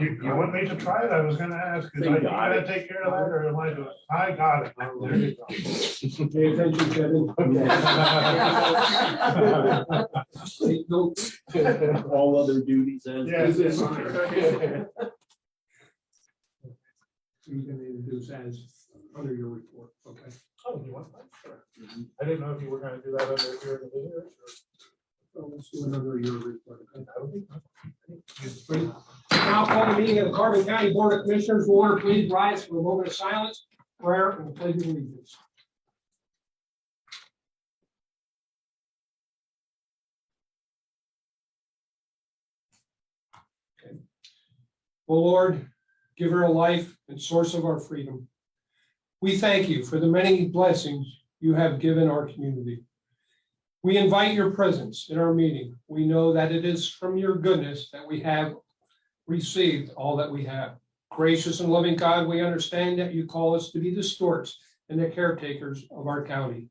You want me to try it? I was going to ask, is I going to take care of that, or am I doing it? I got it. There you go. Pay attention, Kevin. All other duties as. Yes. You can introduce as under your report, okay? Oh, you want that? Sure. I didn't know if you were going to do that under here in the visitors. So let's do it under your report, okay? That would be Great. Now call the meeting of the Carbon County Board of Commissioners to order. Please rise for a moment of silence, prayer, and the pledge of allegiance. Okay. O Lord, giver of life and source of our freedom, we thank you for the many blessings you have given our community. We invite your presence in our meeting. We know that it is from your goodness that we have received all that we have. Gracious and loving God, we understand that you call us to be the stewards and the caretakers of our county.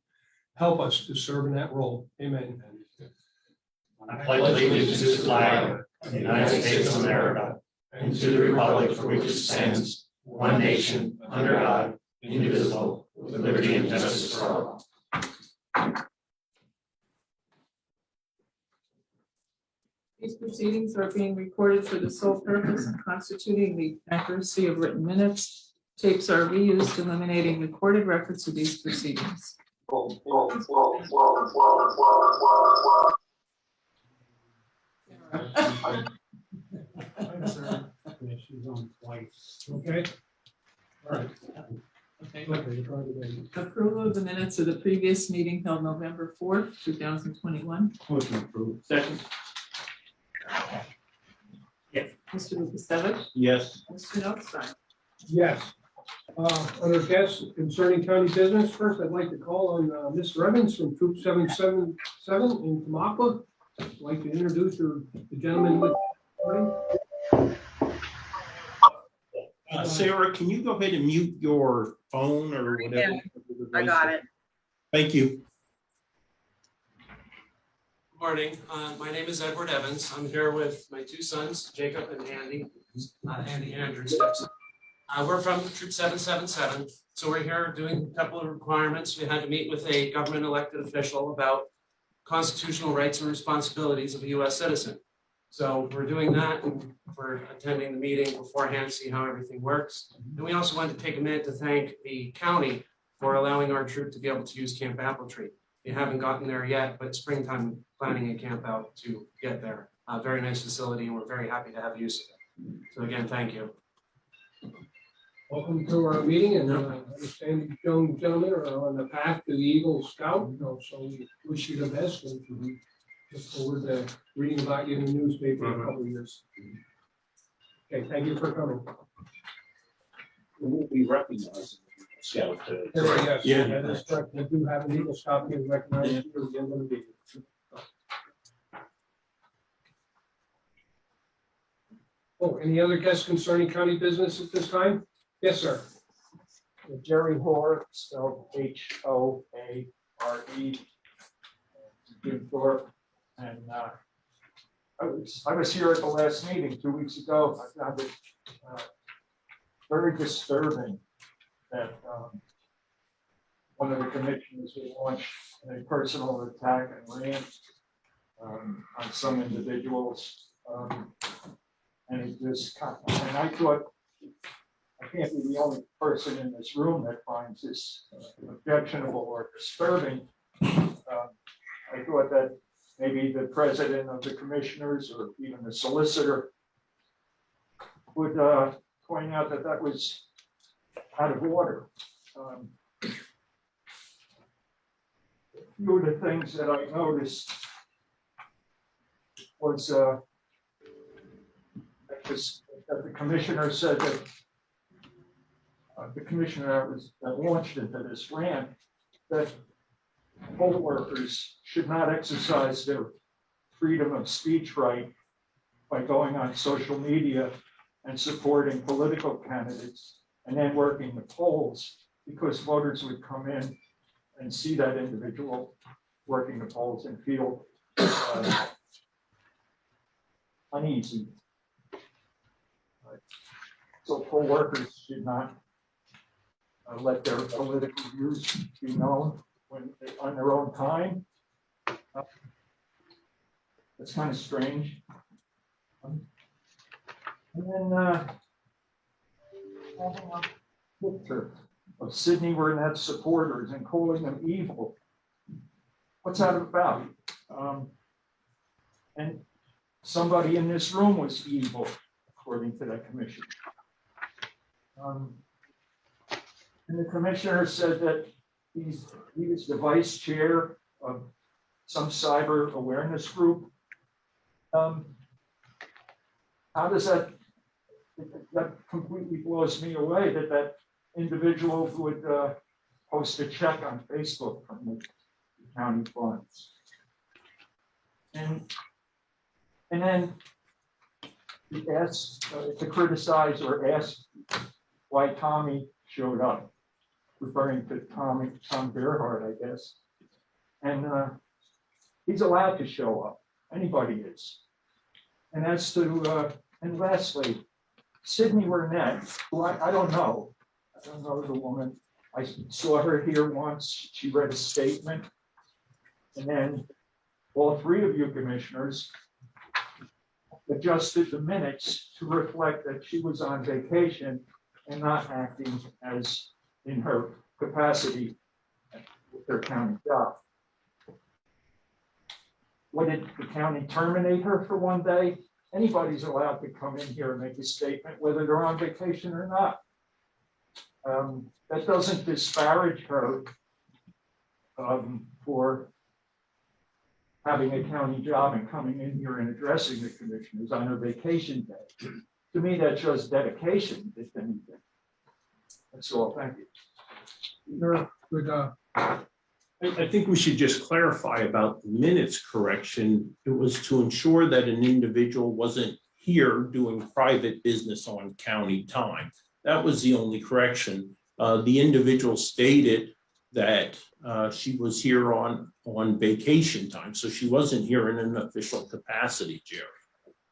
Help us to serve in that role. Amen. I pledge allegiance to the flag of the United States of America and to the republic for which it stands, one nation, under God, indivisible, with liberty and justice for all. These proceedings are being recorded for the sole purpose of constituting the accuracy of written minutes. Tapes are reused, eliminating recorded records of these proceedings. She's on twice. Okay. All right. Okay. Okay, try it again. Approval of the minutes of the previous meeting held November 4th, 2021. Motion approved. Second. Mr. Lukasevich? Yes. Mr. Notstein? Yes. Under guests concerning county business, first I'd like to call on Mr. Evans from Troop 777 in Tamaqua. I'd like to introduce the gentleman with the Sarah, can you go ahead and mute your phone or whatever? I got it. Thank you. Good morning. My name is Edward Evans. I'm here with my two sons, Jacob and Andy. Andy Andrews. We're from Troop 777. So we're here doing a couple of requirements. We had to meet with a government elected official about constitutional rights and responsibilities of a U.S. citizen. So we're doing that, and we're attending the meeting beforehand, see how everything works. And we also wanted to take a minute to thank the county for allowing our troop to be able to use Camp Apple Tree. We haven't gotten there yet, but springtime planning a camp out to get there. Very nice facility, and we're very happy to have use of it. So again, thank you. Welcome to our meeting, and I understand you young gentlemen are on the path to the Eagle Scout. So we wish you the best, and we look forward to reading about you in the newspaper in a couple of years. Okay, thank you for coming. We'll be recognized. Scout. Yes, Yeah. that is correct. We do have an Eagle Scout being recognized here at the end of the meeting. Oh, any other guests concerning county business at this time? Yes, sir. Jerry Hoare, spelled H-O-A-R-E, Jim Thorpe, and I was here at the last meeting 2 weeks ago. I found it very disturbing that one of the commissioners would launch a personal attack and rant on some individuals, and it just and I thought, I can't be the only person in this room that finds this objectionable or disturbing. I thought that maybe the president of the commissioners or even the solicitor would point out that that was out of order. A few of the things that I noticed was that the commissioner said that the commissioner that launched into this rant that poll workers should not exercise their freedom of speech right by going on social media and supporting political candidates and then working the polls, because voters would come in and see that individual working the polls and feel uneasy. So poll workers should not let their political views be known when on their own time. That's kind of strange. And then having a picture of Sidney Burnett's supporters and calling them evil. What's that about? And somebody in this room was evil, according to that commission. And the commissioner said that he was the vice chair of some cyber awareness group. How does that completely blows me away that individual would post a check on Facebook from the county funds. And then he asked to criticize or ask why Tommy showed up, referring to Tom Gerhardt, I guess. And he's allowed to show up. Anybody is. And as to, and lastly, Sidney Burnett, who I don't know. I don't know the woman. I saw her here once. She read a statement. And then all three of you commissioners adjusted the minutes to reflect that she was on vacation and not acting as in her capacity with their county job. What, did the county terminate her for one day? Anybody's allowed to come in here and make a statement, whether they're on vacation or not. That doesn't disparage her for having a county job and coming in here and addressing the commissioners on her vacation day. To me, that shows dedication, if anything. That's all. Thank you. Good. I think we should just clarify about the minutes correction. It was to ensure that an individual wasn't here doing private business on county time. That was the only correction. The individual stated that she was here on vacation time, so she wasn't here in an official capacity, Jerry.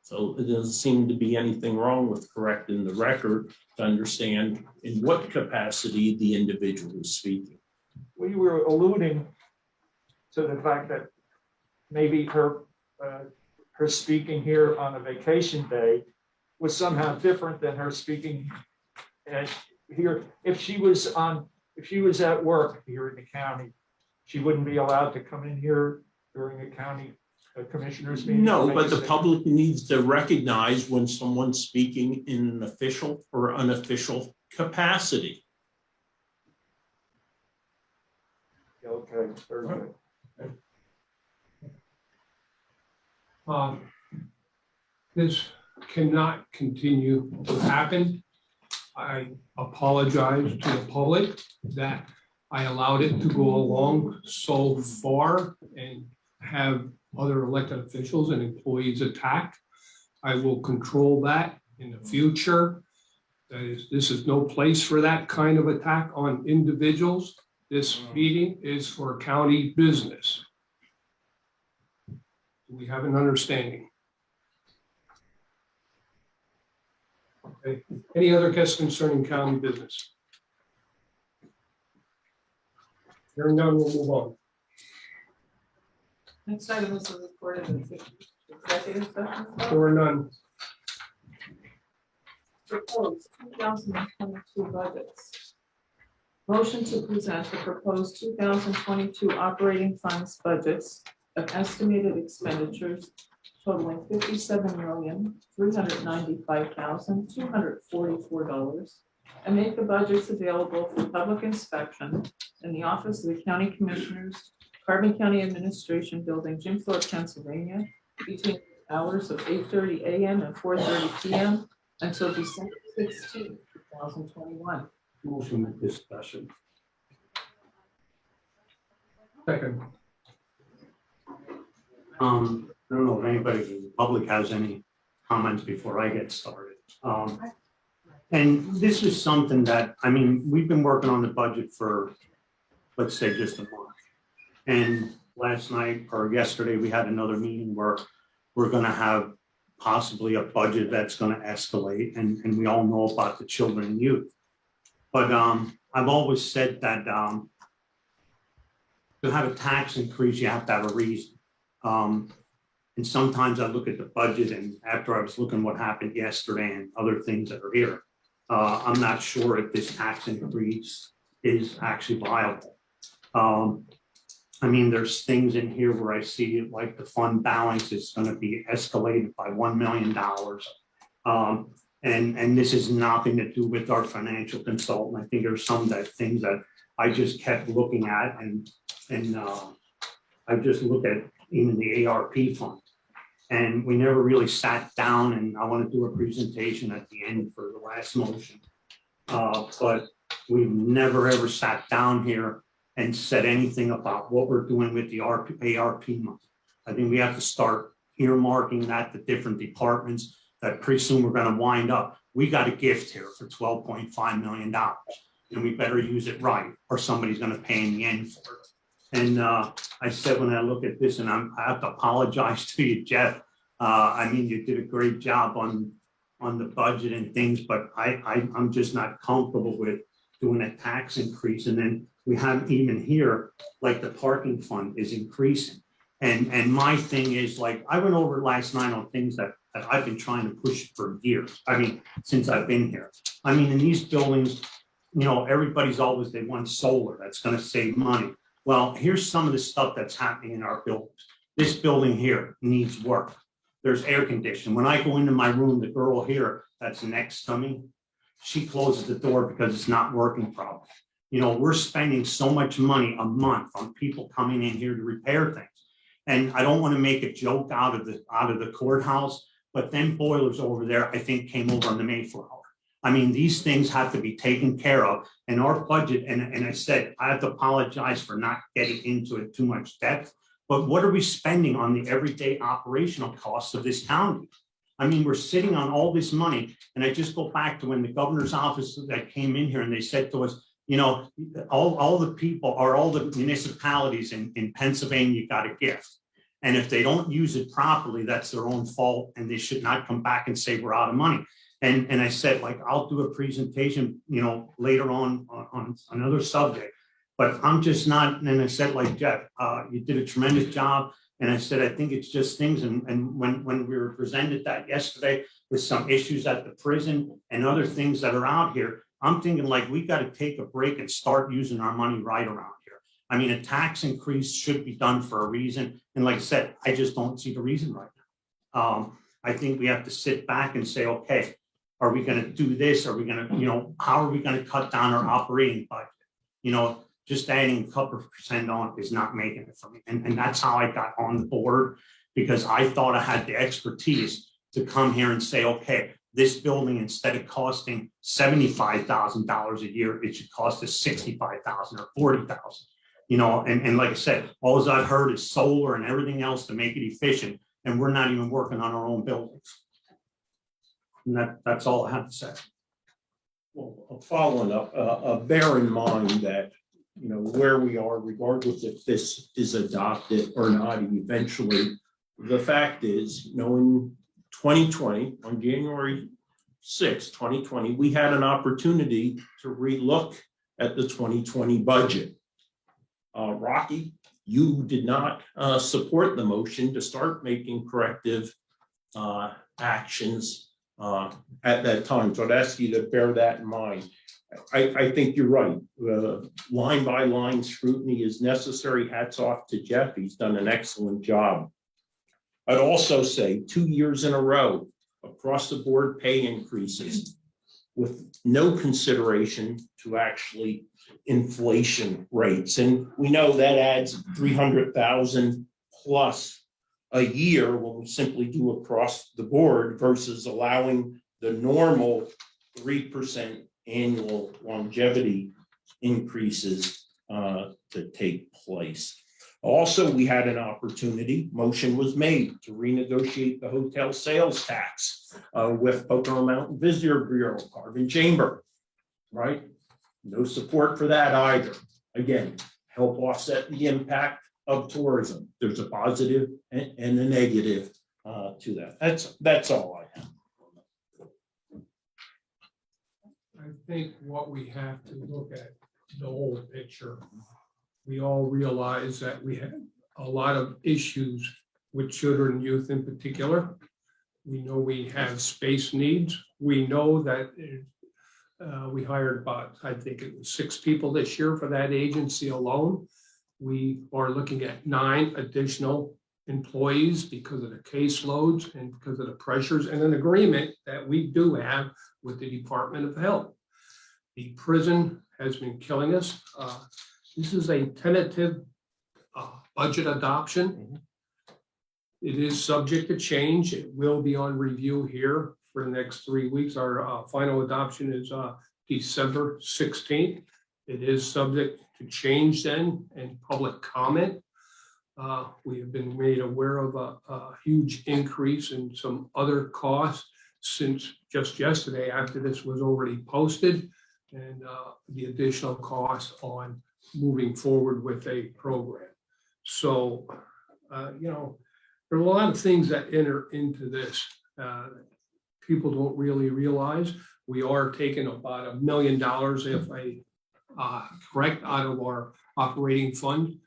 So it doesn't seem to be anything wrong with correcting the record to understand in what capacity the individual is speaking. We were alluding to the fact that maybe her speaking here on a vacation day was somehow different than her speaking here. If she was at work here in the county, she wouldn't be allowed to come in here during a county commissioners meeting. No, but the public needs to recognize when someone's speaking in an official or unofficial capacity. Okay, very good. This cannot continue to happen. I apologize to the public that I allowed it to go along so far and have other elected officials and employees attacked. I will control that in the future. This is no place for that kind of attack on individuals. This meeting is for county business. We have an understanding. Okay. Any other guests concerning county business? Hearing none, we'll move on. Next item is a report of the executive session. There are none. Proposed 2022 budgets. Motion to present the proposed 2022 operating funds budgets of estimated expenditures totaling $57,395,244 and make the budgets available for public inspection in the office of the County Commissioners, Carbon County Administration Building, Jim Thorpe, Pennsylvania, between hours of 8:30 a.m. and 4:30 p.m. until December 16, 2021. Motion with discussion. Second. I don't know if anybody in the public has any comments before I get started. And this is something that, I mean, we've been working on the budget for, let's say, just a month. And last night or yesterday, we had another meeting where we're gonna have possibly a budget that's gonna escalate, and we all know about the children and youth. But I've always said that to have a tax increase, you have to have a reason. And sometimes I look at the budget, and after I was looking what happened yesterday and other things that are here, I'm not sure if this tax increase is actually viable. I mean, there's things in here where I see like the fund balance is going to be escalated by $1 million. And this has nothing to do with our financial consultant. I think there's some of that things that I just kept looking at, and I just look at even the ARP fund. And we never really sat down, and I want to do a presentation at the end for the last motion. But we've never ever sat down here and said anything about what we're doing with the ARP money. I think we have to start earmarking that to different departments that pretty soon we're going to wind up. We got a gift here for $12.5 million, and we better use it right, or somebody's going to pay in the end for it. And I said, when I look at this, and I have to apologize to you, Jeff. I mean, you did a great job on the budget and things, but I'm just not comfortable with doing a tax increase. And then we have even here, like the parking fund is increasing. And my thing is, like, I went over last night on things that I've been trying to push for years. I mean, since I've been here. I mean, in these buildings, you know, everybody's always, they want solar. That's going to save money. Well, here's some of the stuff that's happening in our buildings. This building here needs work. There's air conditioning. When I go into my room, the girl here that's next to me, she closes the door because it's not working properly. You know, we're spending so much money a month on people coming in here to repair things. And I don't want to make a joke out of the courthouse, but them boilers over there, I think, came over on the Mayflower. I mean, these things have to be taken care of, and our budget, and I said, I have to apologize for not getting into it too much depth, but what are we spending on the everyday operational costs of this county? I mean, we're sitting on all this money, and I just go back to when the governor's office that came in here and they said to us, you know, all the people or all the municipalities in Pennsylvania got a gift. And if they don't use it properly, that's their own fault, and they should not come back and say we're out of money. And I said, like, I'll do a presentation, you know, later on another subject, but I'm just not. And I said, like, Jeff, you did a tremendous job. And I said, I think it's just things. And when we were presented that yesterday with some issues at the prison and other things that are out here, I'm thinking, like, we got to take a break and start using our money right around here. I mean, a tax increase should be done for a reason. And like I said, I just don't see the reason right now. I think we have to sit back and say, okay, are we going to do this? Are we going to, you know, how are we going to cut down our operating budget? You know, just adding a couple of percent on is not making it for me. And that's how I got on the board, because I thought I had the expertise to come here and say, okay, this building, instead of costing $75,000 a year, it should cost us $65,000 or $40,000. You know, and like I said, all I've heard is solar and everything else to make it efficient, and we're not even working on our own buildings. And that's all I have to say. Well, following up, bear in mind that, you know, where we are, regardless if this is adopted or not, eventually, the fact is, you know, in 2020, on January 6, 2020, we had an opportunity to relook at the 2020 budget. Rocky, you did not support the motion to start making corrective actions at that time. So I'd ask you to bear that in mind. I think you're right. Line by line scrutiny is necessary. Hats off to Jeff. He's done an excellent job. I'd also say 2 years in a row, across the board pay increases with no consideration to actually inflation rates. And we know that adds 300,000 plus a year when we simply do across the board versus allowing the normal 3% annual longevity increases to take place. Also, we had an opportunity, motion was made to renegotiate the hotel sales tax with Pocono Mountain Visitor Bureau, Carbon Chamber, right? No support for that either. Again, help offset the impact of tourism. There's a positive and a negative to that. That's all I have. I think what we have to look at the whole picture. We all realize that we have a lot of issues with children and youth in particular. We know we have space needs. We know that we hired about, I think it was 6 people this year for that agency alone. We are looking at 9 additional employees because of the caseloads and because of the pressures and an agreement that we do have with the Department of Health. The prison has been killing us. This is a tentative budget adoption. It is subject to change. It will be on review here for the next 3 weeks. Our final adoption is December 16th. It is subject to change then and public comment. We have been made aware of a huge increase in some other costs since just yesterday after this was already posted, and the additional cost on moving forward with a program. So, you know, there are a lot of things that enter into this. People don't really realize we are taking about $1 million, if I correct, out of our operating fund.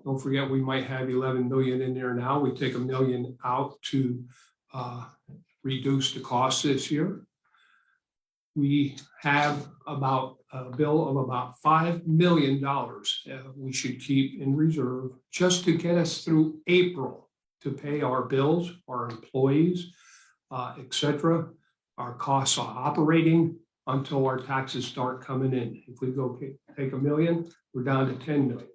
Don't forget, we might have 11 million in there now. We take $1 million out to reduce the cost this year. We have about a bill of about $5 million we should keep in reserve just to get us through April to pay our bills, our employees, etc. Our costs are operating until our taxes start coming in. If we go take $1 million, we're down to 10 million.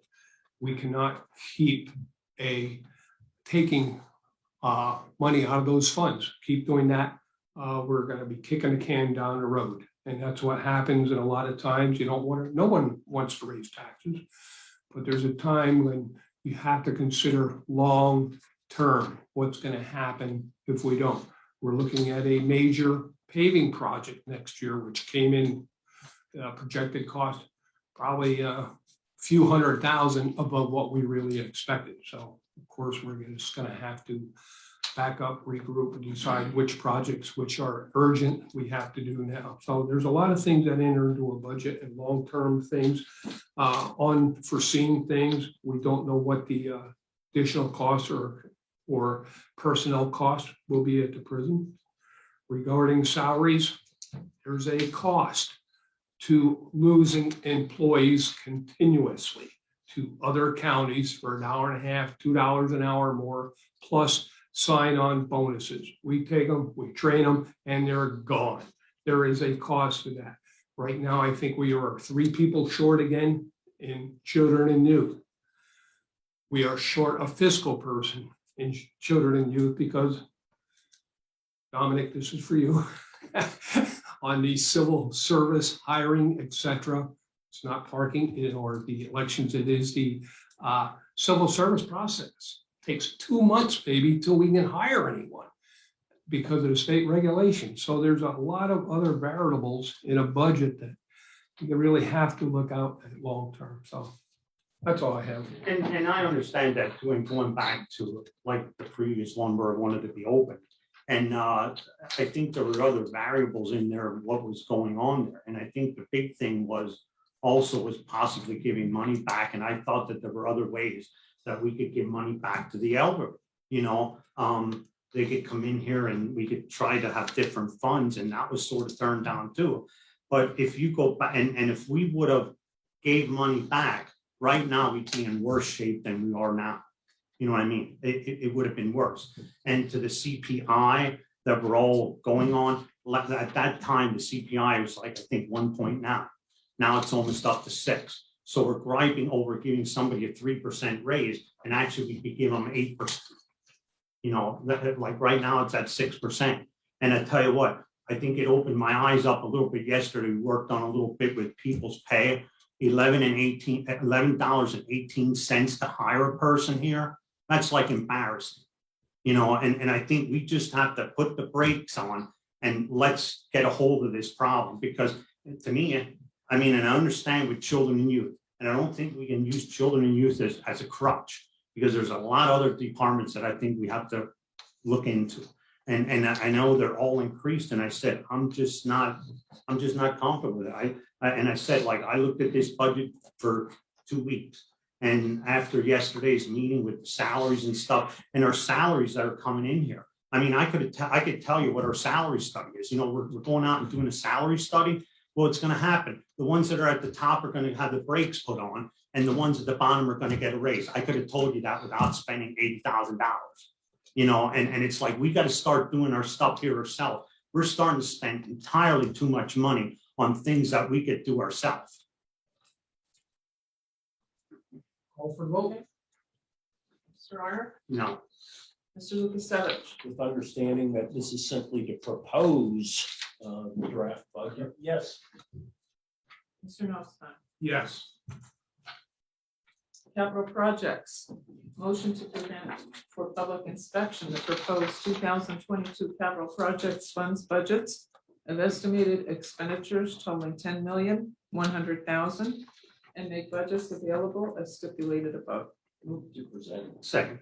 We cannot keep taking money out of those funds. Keep doing that. We're going to be kicking the can down the road. And that's what happens. And a lot of times you don't want to, no one wants to raise taxes, but there's a time when you have to consider long term, what's going to happen if we don't. We're looking at a major paving project next year, which came in projected cost probably a few $100,000 above what we really expected. So of course, we're just going to have to back up, regroup, and decide which projects, which are urgent, we have to do now. So there's a lot of things that enter into a budget and long-term things, unforeseen things. We don't know what the additional costs or personnel costs will be at the prison. Regarding salaries, there's a cost to losing employees continuously to other counties for $1.50, $2 an hour more, plus sign-on bonuses. We take them, we train them, and they're gone. There is a cost to that. Right now, I think we are 3 people short again in children and youth. We are short a fiscal person in children and youth because, Dominic, this is for you, on the civil service hiring, etc. It's not parking or the elections. It is the civil service process. Takes 2 months, baby, till we can hire anyone because of the state regulation. So there's a lot of other variables in a budget that you really have to look out at long term. So that's all I have. And I understand that going back to like the previous one where I wanted to be open. And I think there were other variables in there of what was going on there. And I think the big thing was possibly giving money back. And I thought that there were other ways that we could give money back to the elderly. You know, they could come in here and we could try to have different funds, and that was sort of turned down too. But if you go back and if we would have gave money back right now, we'd be in worse shape than we are now. You know what I mean? It would have been worse. And to the CPI that we're all going on, at that time, the CPI was like, I think 1 point now. Now it's almost up to 6. So we're griping over giving somebody a 3% raise, and actually we could give them 8%. You know, like right now it's at 6%. And I tell you what, I think it opened my eyes up a little bit yesterday. We worked on a little bit with people's pay. $11.18 to hire a person here, that's like embarrassing. You know, and I think we just have to put the brakes on and let's get a hold of this problem, because to me, I mean, and I understand with children and youth, and I don't think we can use children and youth as a crutch, because there's a lot of other departments that I think we have to look into. And I know they're all increased, and I said, I'm just not comfortable with it. I said, like, I looked at this budget for 2 weeks. And after yesterday's meeting with salaries and stuff, and our salaries that are coming in here, I mean, I could tell you what our salary study is. You know, we're going out and doing a salary study. Well, it's going to happen. The ones that are at the top are going to have the brakes put on, and the ones at the bottom are going to get a raise. I could have told you that without spending $80,000. You know, and it's like, we got to start doing our stuff here ourselves. We're starting to spend entirely too much money on things that we could do ourselves. Call for the vote. Mr. Arner? No. Mr. Lukasevich? With understanding that this is simply to propose the draft budget. Yes. Mr. Notstein? Yes. Capital projects, motion to present for public inspection the proposed 2022 capital projects funds budgets of estimated expenditures totaling $10,100,000 and make budgets available as stipulated above. Move to present. Second.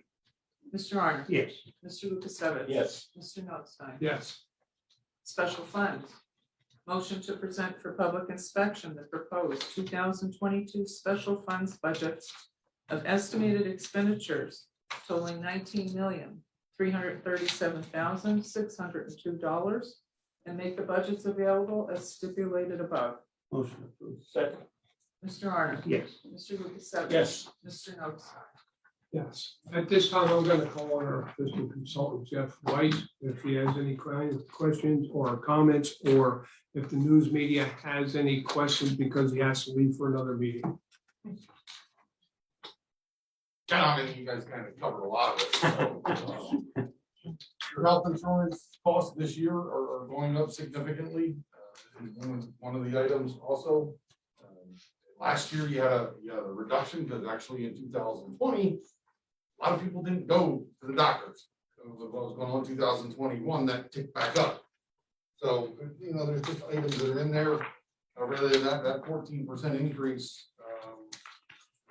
Mr. Arner? Yes. Mr. Lukasevich? Yes. Mr. Notstein? Yes. Special funds, motion to present for public inspection the proposed 2022 special funds budgets of estimated expenditures totaling $19,337,602 and make the budgets available as stipulated above. Motion approved. Second. Mr. Arner? Yes. Mr. Lukasevich? Yes. Mr. Notstein? Yes. At this time, I'm going to call on our fiscal consultant, Jeff White, if he has any kind of questions or comments, or if the news media has any questions because he has to leave for another meeting. I mean, you guys kind of covered a lot of it. So, your health insurance costs this year are going up significantly. One of the items also. Last year you had a reduction because actually in 2020, a lot of people didn't go to the doctors. What was going on in 2021, that ticked back up. So, you know, there's just items that are in there. Really, that 14% increase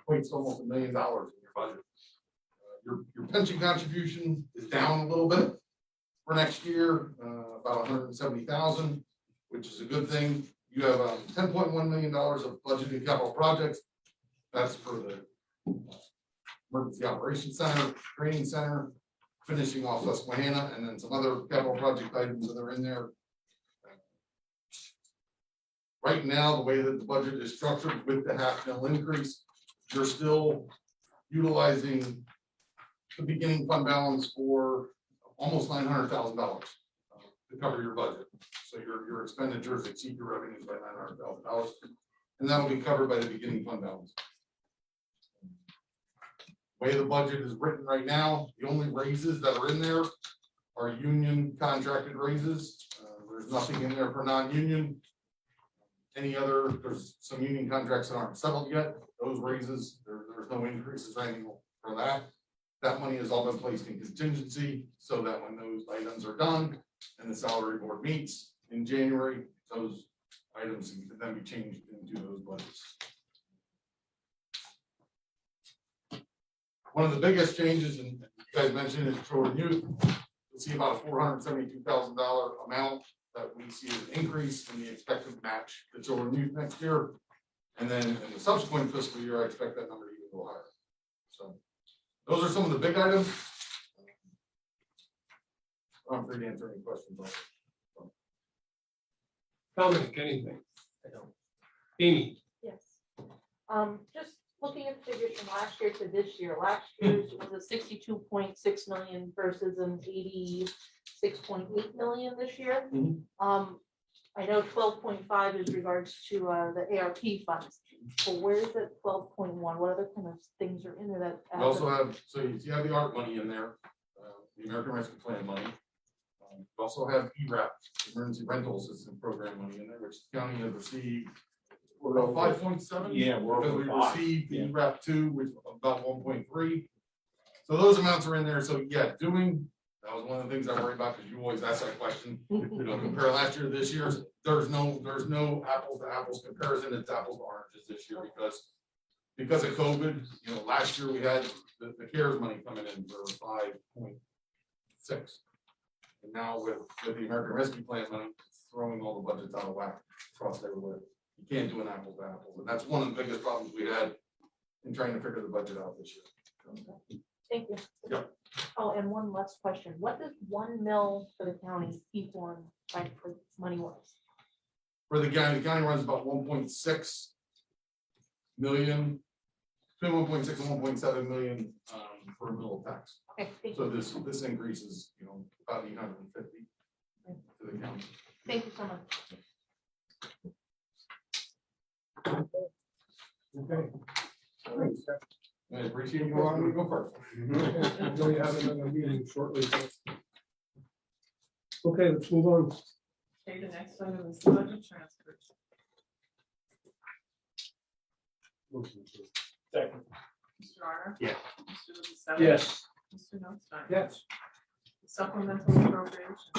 equates to almost $1 million in your budget. Your pension contribution is down a little bit for next year, about 170,000, which is a good thing. You have $10.1 million of budgeted capital projects. That's for the Emergency Operations Center, Training Center, finishing off Susquehanna, and then some other capital project items that are in there. Right now, the way that the budget is structured with the $500,000 increase, you're still utilizing the beginning fund balance for almost $900,000 to cover your budget. So your expenditures exceed your revenues by $900,000, and that will be covered by the beginning fund balance. The way the budget is written right now, the only raises that are in there are union contracted raises. There's nothing in there for non-union. There's some union contracts that aren't settled yet. Those raises, there's no increases or anything for that. That money has all been placed in contingency so that when those items are done and the salary board meets in January, those items can then be changed into those budgets. One of the biggest changes, and you guys mentioned, is children and youth. You'll see about a $472,000 amount that we see as an increase in the expected match to children and youth next year. And then in the subsequent fiscal year, I expect that number to even go higher. So those are some of the big items. I'm free to answer any questions on it. Dominic, anything? I don't. Amy? Yes. Just looking at figures from last year to this year, last year's was a 62.6 million versus an 86.8 million this year. I know 12.5 is regards to the ARP funds. But where is it 12.1? What other kind of things are in there that? We also have, so you have the ARP money in there, the American Rescue Plan money. We also have ERAP, Emergency Rental Assistance Program money in there, which the county has received We're at 5.7. Yeah, we're Because over we five, received yeah. the RAP 2, which was about 1.3. So those amounts are in there. So yeah, that was one of the things I worry about, because you always ask that question. Compare last year to this year's. There's no apples to apples comparison. It's apples to oranges this year because of COVID. Last year we had the CARES money coming in for 5.6. And now with the American Rescue Plan money, it's throwing all the budgets out of whack across everywhere. You can't do an apples to apples. And that's one of the biggest problems we had in trying to figure the budget out this year. Thank you. Yep. Oh, and one last question. What does 1 mil for the county equal money wise? For the county runs about 1.6 million, between 1.6 and 1.7 million for a mill tax. Okay, thank So you. this increase is, about 850 to the county. Thank you so much. Okay. I appreciate you allowing me to go first. I know you have another meeting shortly. Okay, let's move on. Okay, the next item is the budget transfers. Second. Mr. Arner? Yeah. Mr. Lukasevich? Yes. Mr. Notstein? Yes. Supplemental appropriation.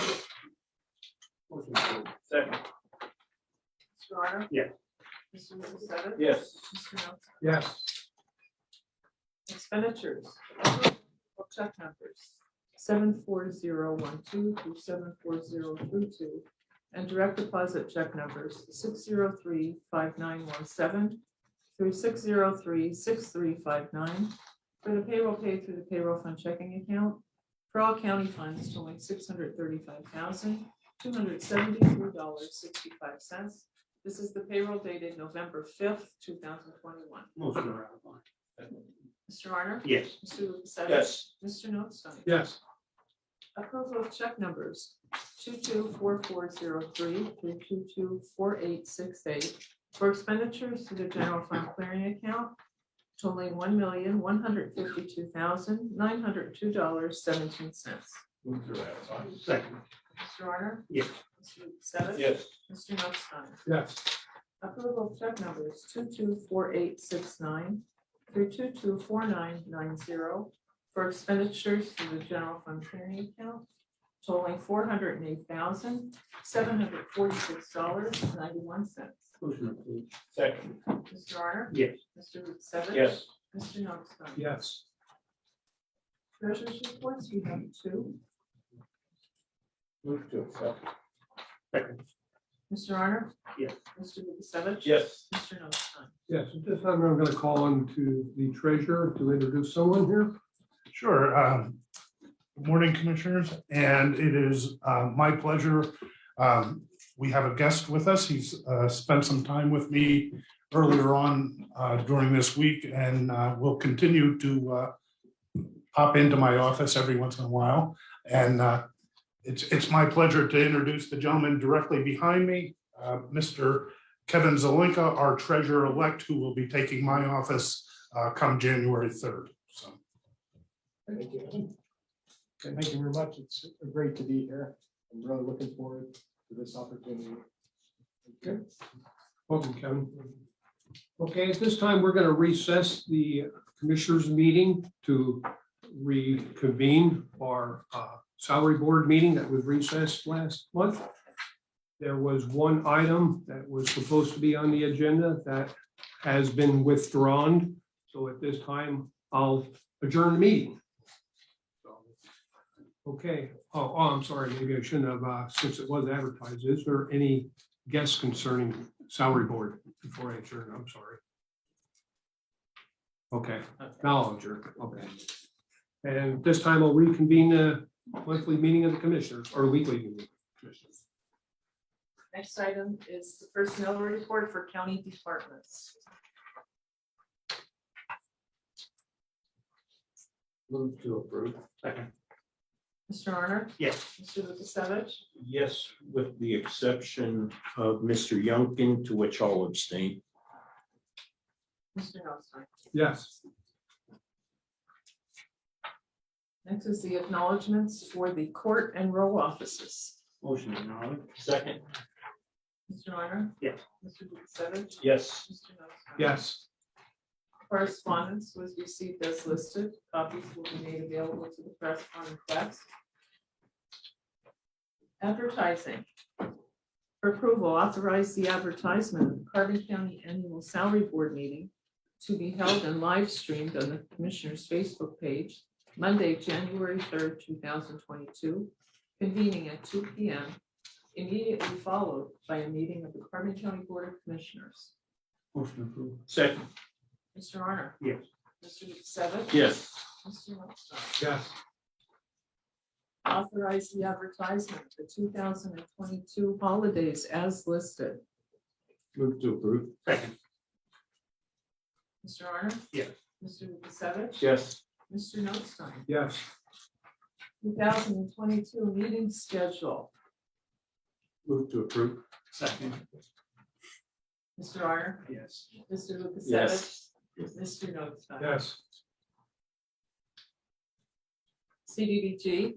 Second. Mr. Arner? Yeah. Mr. Lukasevich? Yes. Mr. Notstein? Yes. Expenditures. Check numbers 74012 through 74032, and direct deposit check numbers 6035917 through 6036359 for the payroll paid through the payroll fund checking account for all county funds totaling $635,273.65. This is the payroll dated November 5th, 2021. Motion to ratify. Mr. Arner? Yes. Mr. Lukasevich? Yes. Mr. Notstein? Yes. Approval of check numbers 224403 through 224868 for expenditures to the general fund clearing account totaling $1,152,902.17. Move to ratify. Second. Mr. Arner? Yes. Mr. Lukasevich? Yes. Mr. Notstein? Yes. Approval of check numbers 224869 through 224990 for expenditures to the general fund clearing account totaling $408,746.91. Motion approved. Second. Mr. Arner? Yes. Mr. Lukasevich? Yes. Mr. Notstein? Yes. Treasurer's reports, we have 2. Move to accept. Second. Mr. Arner? Yes. Mr. Lukasevich? Yes. Mr. Notstein? Yes, at this time, I'm going to call on to the treasurer to introduce someone here. Sure. Good morning, Commissioners, and it is my pleasure. We have a guest with us. He's spent some time with me earlier on during this week, and will continue to pop into my office every once in a while. And it's my pleasure to introduce the gentleman directly behind me, Mr. Kevin Zelinka, our treasurer-elect, who will be taking my office come January 3rd. So. Thank you. Okay, thank you very much. It's great to be here. I'm really looking forward to this opportunity. Okay. Welcome, Kevin. Okay, at this time, we're going to recess the commissioners' meeting to reconvene our salary board meeting that was recessed last month. There was one item that was supposed to be on the agenda that has been withdrawn. So at this time, I'll adjourn the meeting. Okay, I'm sorry, maybe I shouldn't have, since it was advertised. Is there any guests concerning salary board before I adjourn? I'm sorry. Okay, now I'll adjourn, okay. And this time I'll reconvene the monthly meeting of the commissioners, or weekly meeting of the commissioners. Next item is the personnel report for county departments. Move to approve. Second. Mr. Arner? Yes. Mr. Lukasevich? Yes, with the exception of Mr. Youngkin, to which I'll abstain. Mr. Notstein? Yes. Next is the acknowledgements for the court and row offices. Motion acknowledged. Second. Mr. Honor? Yes. Mr. Lukasevich? Yes. Mr. Nostine? Yes. Correspondence was received as listed. Copies will be made available to the press on request. Advertising. For approval, authorize the advertisement of the Carbon County Annual Salary Board meeting to be held and live streamed on the Commissioner's Facebook page, Monday, January 3rd, 2022, convening at 2 p.m., immediately followed by a meeting of the Carbon County Board of Commissioners. Motion approved. Second. Mr. Honor? Yes. Mr. Lukasevich? Yes. Mr. Nostine? Yes. Authorize the advertisement of the 2022 holidays as listed. Move to approve. Second. Mr. Honor? Yes. Mr. Lukasevich? Yes. Mr. Nostine? Yes. 2022 meeting schedule. Move to approve. Second. Mr. Honor? Yes. Mr. Lukasevich? Yes. Mr. Nostine? Yes. CDBG,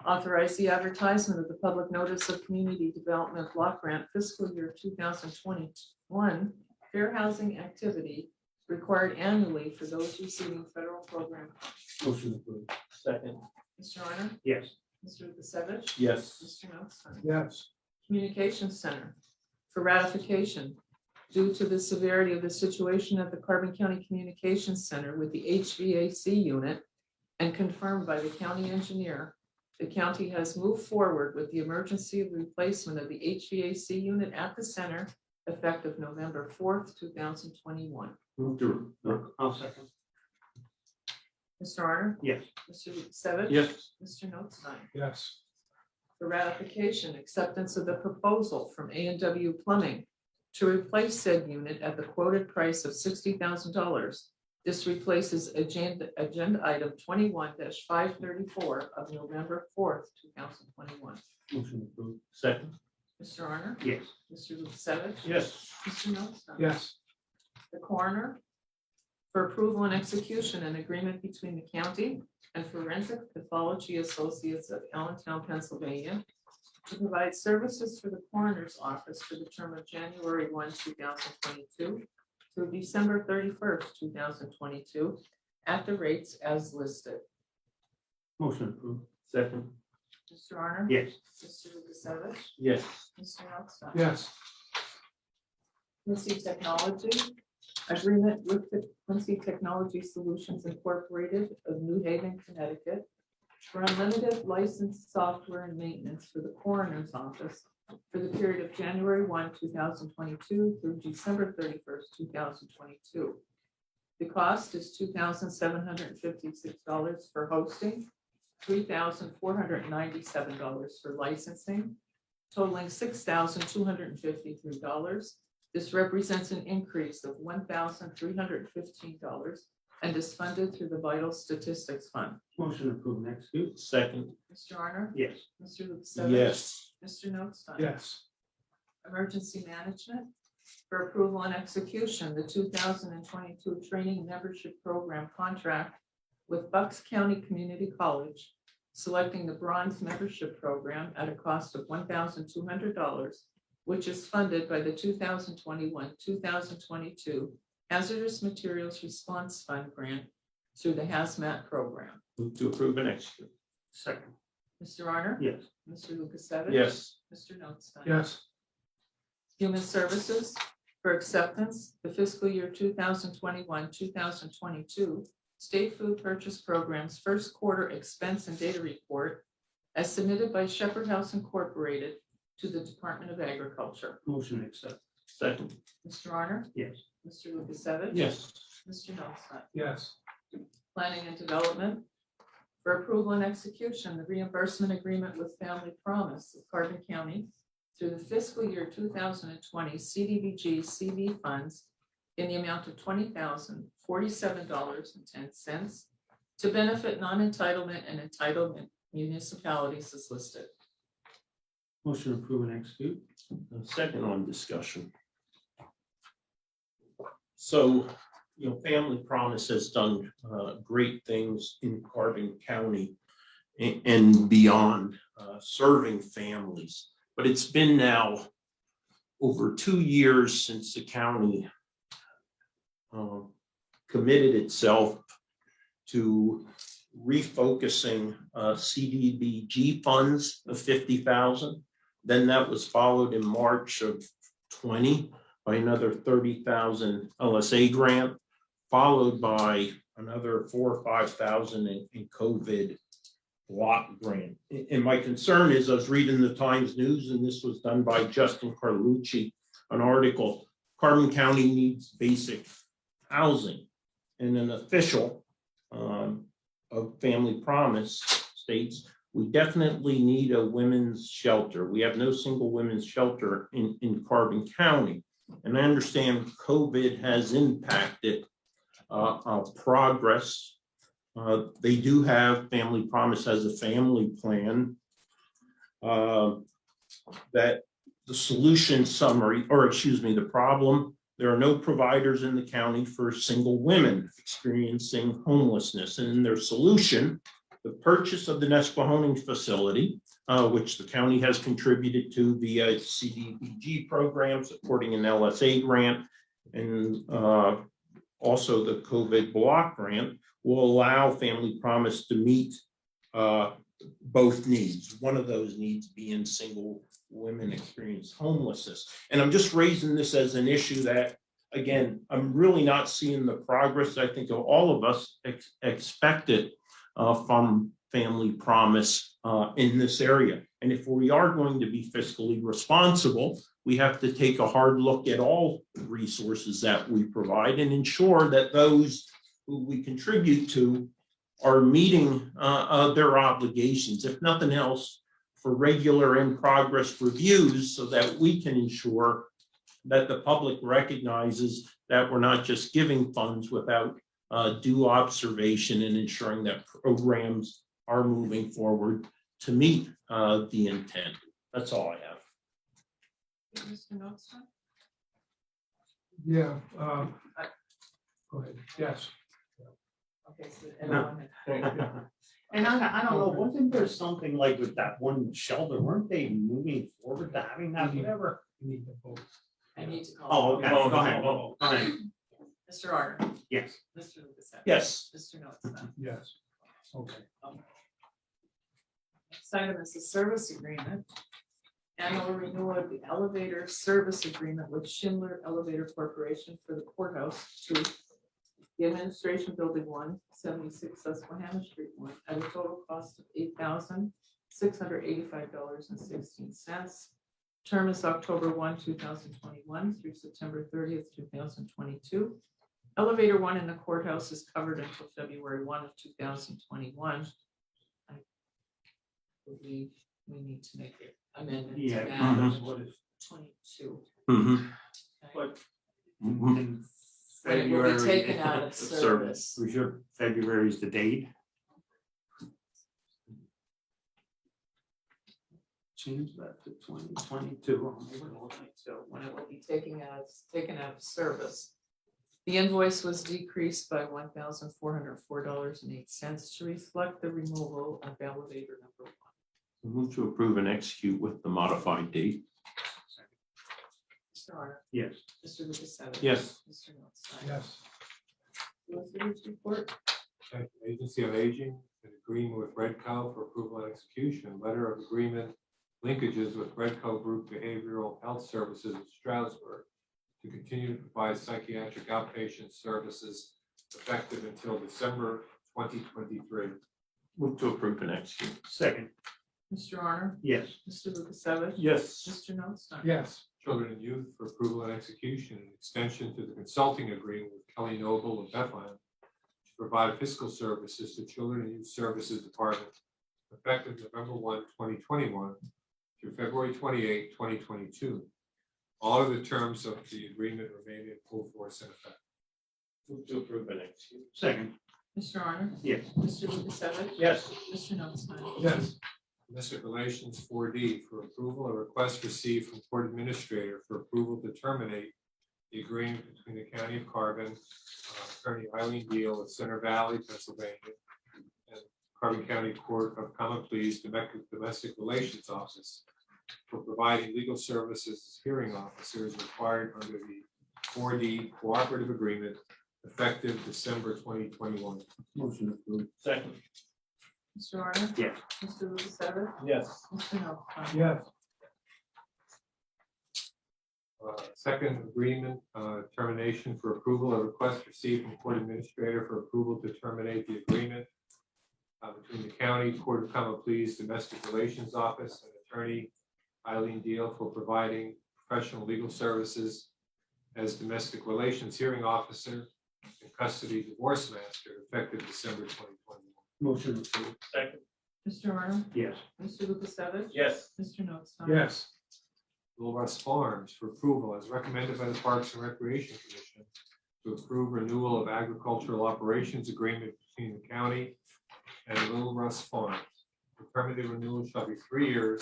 authorize the advertisement of the public notice of community development block grant fiscal year 2021 fair housing activity required annually for those receiving federal program. Motion approved. Second. Mr. Honor? Yes. Mr. Lukasevich? Yes. Mr. Nostine? Yes. Communications Center for ratification. Due to the severity of the situation at the Carbon County Communications Center with the HVAC unit and confirmed by the county engineer, the county has moved forward with the emergency replacement of the HVAC unit at the center effective November 4th, 2021. Move to approve. I'll second. Mr. Honor? Yes. Mr. Lukasevich? Yes. Mr. Nostine? Yes. For ratification, acceptance of the proposal from A&W Plumbing to replace said unit at the quoted price of $60,000. This replaces agenda item 21-534 of November 4th, 2021. Motion approved. Second. Mr. Honor? Yes. Mr. Lukasevich? Yes. Mr. Nostine? Yes. The coroner for approval and execution an agreement between the county and Forensic Pathology Associates of Allentown, Pennsylvania to provide services for the coroner's office for the term of January 1, 2022 through December 31st, 2022 at the rates as listed. Motion approved. Second. Mr. Honor? Yes. Mr. Lukasevich? Yes. Mr. Nostine? Yes. Quincy Technology, agreement with the Quincy Technology Solutions Incorporated of New Haven, Connecticut for unlimited licensed software and maintenance for the coroner's office for the period of January 1, 2022 through December 31st, 2022. The cost is $2,756 for hosting, $3,497 for licensing, totaling $6,253. This represents an increase of $1,315 and is funded through the Vital Statistics Fund. Motion approved. Execute. Second. Mr. Honor? Yes. Mr. Lukasevich? Yes. Mr. Nostine? Yes. Emergency Management for approval and execution, the 2022 Training Membership Program contract with Bucks County Community College, selecting the Bronze Membership Program at a cost of $1,200, which is funded by the 2021-2022 Hazardous Materials Response Fund grant through the HAZMAT program. Move to approve and execute. Second. Mr. Honor? Yes. Mr. Lukasevich? Yes. Mr. Nostine? Yes. Human Services for acceptance, the fiscal year 2021-2022 State Food Purchase Program's first quarter expense and data report as submitted by Shepherd House Incorporated to the Department of Agriculture. Motion accept. Second. Mr. Honor? Yes. Mr. Lukasevich? Yes. Mr. Nostine? Yes. Planning and Development for approval and execution, the reimbursement agreement with Family Promise of Carbon County through the fiscal year 2020 CDBG CV funds in the amount of $20,047.10 to benefit non-entitlement and entitlement municipalities as listed. Motion approved and execute. Second on discussion. So, Family Promise has done great things in Carbon County and beyond, serving families. But it's been now over 2 years since the county committed itself to refocusing CDBG funds of 50,000. Then that was followed in March of 20 by another 30,000 LSA grant, followed by another 4,000 or 5,000 in COVID block grant. And my concern is, I was reading the Times News, and this was done by Justin Carlucci, an article, Carbon County needs basic housing. And an official of Family Promise states, we definitely need a women's shelter. We have no single women's shelter in Carbon County. And I understand COVID has impacted progress. They do have Family Promise as a family plan that the solution summary, or excuse me, the problem, there are no providers in the county for single women experiencing homelessness. And in their solution, the purchase of the Nesquehoning facility, which the county has contributed to via CDBG program, supporting an LSA grant, and also the COVID block grant, will allow Family Promise to meet both needs. One of those needs being single women experience homelessness. And I'm just raising this as an issue that, again, I'm really not seeing the progress I think all of us expected from Family Promise in this area. And if we are going to be fiscally responsible, we have to take a hard look at all resources that we provide and ensure that those who we contribute to are meeting their obligations, if nothing else, for regular in-progress reviews, so that we can ensure that the public recognizes that we're not just giving funds without due observation and ensuring that programs are moving forward to meet the intent. That's all I have. Mr. Notstein? Yeah. Go ahead. Yes. Okay, so No. everyone, And I don't know, wasn't there something like with that one shelter, weren't they moving forward to having that, whatever? You need to vote. I need to call. Oh, okay, go ahead. Go ahead. Mr. Arner, Yes. Mr. Lukasevich. Yes. Mr. Notstein. Yes. Okay. Next item is the service agreement. Annual renewal of the elevator service agreement with Schindler Elevator Corporation for the courthouse to the administration building 1, 76 Susquehanna Street 1, at a total cost of $8,685.16. Term is October 1, 2021 through September 30th, 2022. Elevator 1 in the courthouse is covered until February 1 of 2021. I believe we need to make it amendment to Yeah. that. What is 22. Mhm. But And it will be taken out of service. For sure, February is the date. Change that to 2022. So when it will be taken out of service. The invoice was decreased by $1,404.08 to reflect the removal of elevator number 1. Move to approve and execute with the modified date. Mr. Arner, Yes. Mr. Lukasevich. Yes. Mr. Notstein. Yes. Solicitors report. Agency on Aging, an agreement with Redco for approval and execution, letter of agreement linkages with Redco Group Behavioral Health Services in Stroudsburg to continue to provide psychiatric outpatient services effective until December 2023. Move to approve and execute. Second. Mr. Arner, Yes. Mr. Lukasevich. Yes. Mr. Notstein. Yes. Children and Youth for approval and execution, an extension to the consulting agreement with Kelly Noble of Bethlehem to provide fiscal services to Children and Youth Services Department effective November 1, 2021 through February 28, 2022. All of the terms of the agreement remain in full force and effect. Move to approve and execute. Second. Mr. Arner, Yes. Mr. Lukasevich. Yes. Mr. Notstein. Yes. Domestic Relations 4D for approval, a request received from Court Administrator for approval to terminate the agreement between the County of Carbon, Attorney Eileen Deal of Center Valley, Pennsylvania, and Carbon County Court of Common Pleas Domestic Relations Office for providing legal services as hearing officers required under the 4D Cooperative Agreement effective December 2021. Motion approved. Second. Mr. Arner? Yes. Mr. Lukasevich? Yes. Mr. Notstein? Yes. Second agreement, termination for approval, a request received from court administrator for approval to terminate the agreement between the county, Court of Common Pleas, Domestic Relations Office, and attorney Eileen Deal for providing professional legal services as domestic relations hearing officer and custody divorce master effective December 2021. Motion approved. Second. Mr. Arner? Yes. Mr. Lukasevich? Yes. Mr. Notstein? Yes. Little Russ Farms for approval as recommended by the Parks and Recreation Commission to approve renewal of agricultural operations agreement between the county and Little Russ Farms. The permitted renewal shall be 3 years,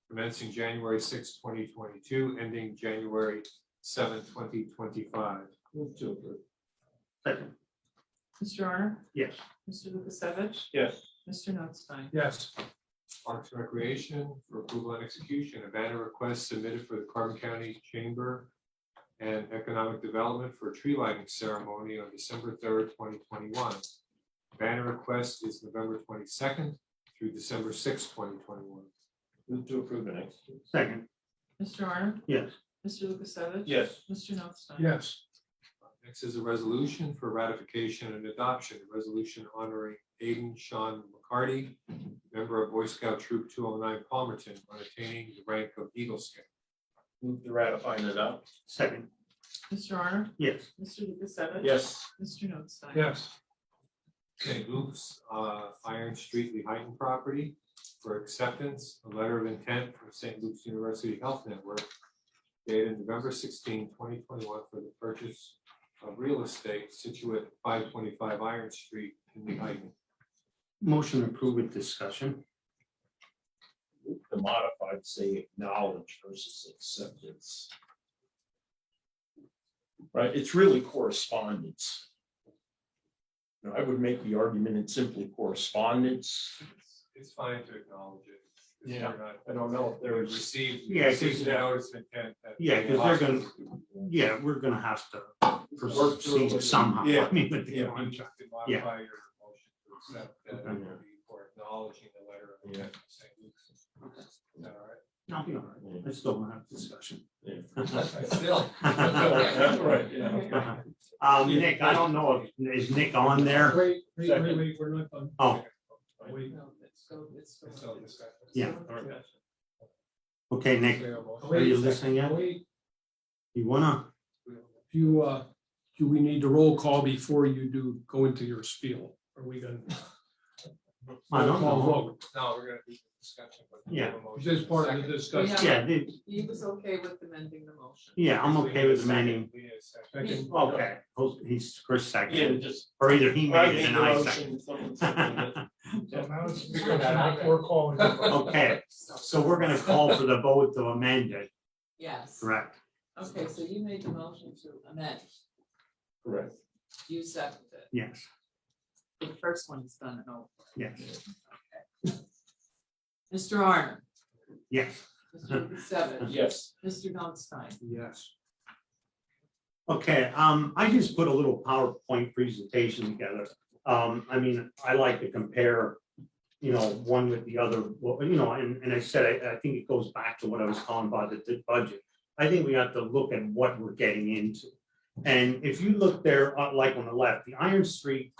commencing January 6, 2022, ending January 7, 2025. Move to approve. Second. Mr. Arner? Yes. Mr. Lukasevich? Yes. Mr. Notstein? Yes. Parks and Recreation for approval and execution, a banner request submitted for the Carbon County Chamber and Economic Development for a tree lighting ceremony on December 3rd, 2021. Banner request is November 22nd through December 6th, 2021. Move to approve and execute. Second. Mr. Arner? Yes. Mr. Lukasevich? Yes. Mr. Notstein? Yes. Next is a resolution for ratification and adoption, a resolution honoring Aiden Sean McCarty, member of Boy Scout Troop 209 Palmerton, on attaining the rank of Eagle Scout. Move to ratify and adopt. Second. Mr. Arner? Yes. Mr. Lukasevich? Yes. Mr. Notstein? Yes. St. Luke's Iron Street Lehighton property for acceptance, a letter of intent from St. Luke's University Health Network dated November 16, 2021 for the purchase of real estate situate at 525 Iron Street in Lehighton. Motion approved with discussion. The modified say acknowledge versus acceptance. Right, it's really correspondence. You know, I would make the argument it's simply correspondence. It's fine to acknowledge it. Yeah. We're not- I don't know if They there's. received. Yeah, 'cause- received the notice of intent. that- Yeah, because they're gonna, yeah, we're gonna have to proceed somehow. Yeah. I mean, with the Yeah, you contract. can modify your motion to accept that or acknowledging the letter of intent from St. Luke's. Is that all right? I'll be all right. I still want to have discussion. Still. Right, yeah. Nick, I don't know if, is Nick on there? Wait, we're not done. Oh, Wait. No, it's still- it's still- It's still discussion. Yeah. Still in discussion. okay, Nick, are you listening yet? Wait, You wanna? do we need the roll call before you go into your spiel? Are we gonna? I don't Roll call know. vote. No, we're gonna do discussion. but we Yeah. have a motion. Is this part of Second. the discussion? Yeah, He was okay with amending the motion. yeah, I'm okay with amending. We need a second. Second. Okay, he's Chris Yeah, second, just. or either he I made it made and the I motion, second. someone seconded it. So now it's discussion, we're calling. Okay, so we're gonna call for the vote to amend it, Yes. correct? Okay, so you made the motion to amend. Correct. You seconded it. Yes, The first one is done and over. yes, Mr. Arner? yes. Mr. Lukasevich? Yes. Mr. Notstein? Yes. Okay, I just put a little PowerPoint presentation together. I mean, I like to compare, one with the other, well, and I said, I think it goes back to what I was talking about, the budget. I think we have to look at what we're getting into. And if you look there, like on the left, the Iron Street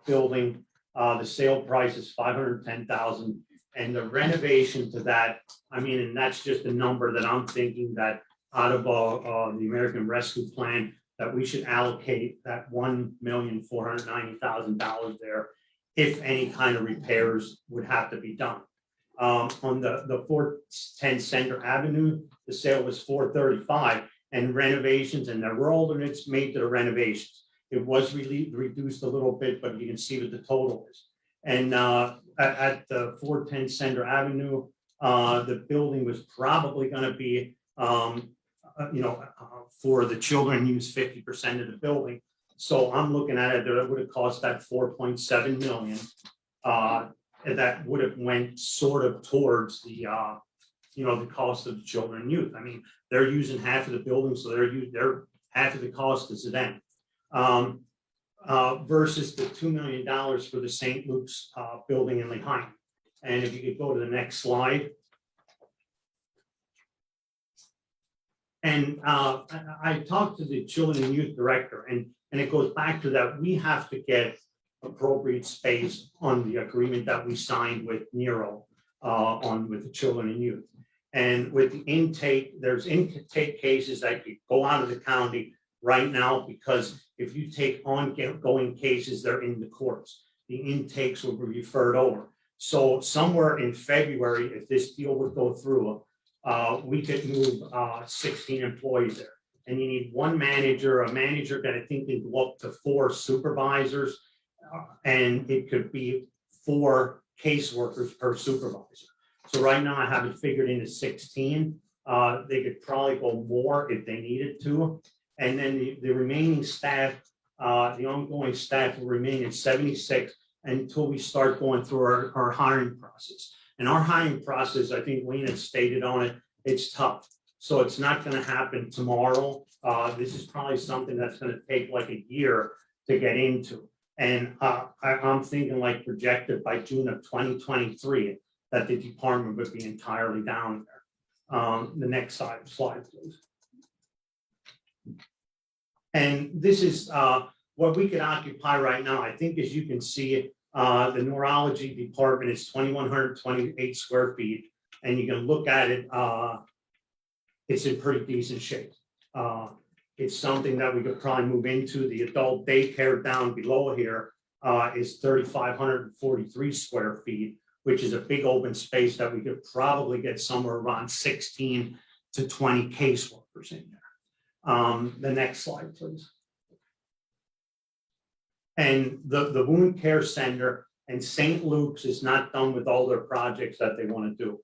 building, the sale price is $510,000. And the renovation to that, I mean, and that's just a number that I'm thinking that out of the American Rescue Plan, that we should allocate that $1,490,000 there if any kind of repairs would have to be done. On the 410 Center Avenue, the sale was $435, and renovations, and there were alternates made to the renovations. It was really reduced a little bit, but you can see what the total is. And at the 410 Center Avenue, the building was probably going to be, for the children, use 50% of the building. So I'm looking at it, that it would have cost that 4.7 million. And that would have went sort of towards the the cost of the children and youth. I mean, they're using half of the building, so they're half of the cost is to them. Versus the $2 million for the St. Luke's building in Lehigh. And if you could go to the next slide. And I talked to the children and youth director, and it goes back to that we have to get appropriate space on the agreement that we signed with Nero with the children and youth. And with the intake, there's intake cases that could go out of the county right now, because if you take ongoing cases, they're in the courts. The intakes will be referred over. So somewhere in February, if this deal would go through, we could move 16 employees there. And you need one manager, a manager that I think can go up to 4 supervisors, and it could be 4 caseworkers per supervisor. So right now I have it figured into 16. They could probably go more if they needed to. And then the remaining staff, the ongoing staff will remain at 76 until we start going through our hiring process. And our hiring process, I think Wayne had stated on it, it's tough. So it's not going to happen tomorrow. This is probably something that's going to take like a year to get into. And I'm thinking like projected by June of 2023 that the department would be entirely down there. The next slide, please. And this is what we could occupy right now. I think, as you can see, the neurology department is 2,128 square feet, and you can look at it. It's in pretty decent shape. It's something that we could probably move into. The adult daycare down below here is 3,543 square feet, which is a big open space that we could probably get somewhere around 16 to 20 caseworkers in there. The next slide, please. And the wound care center and St. Luke's is not done with all their projects that they want to do.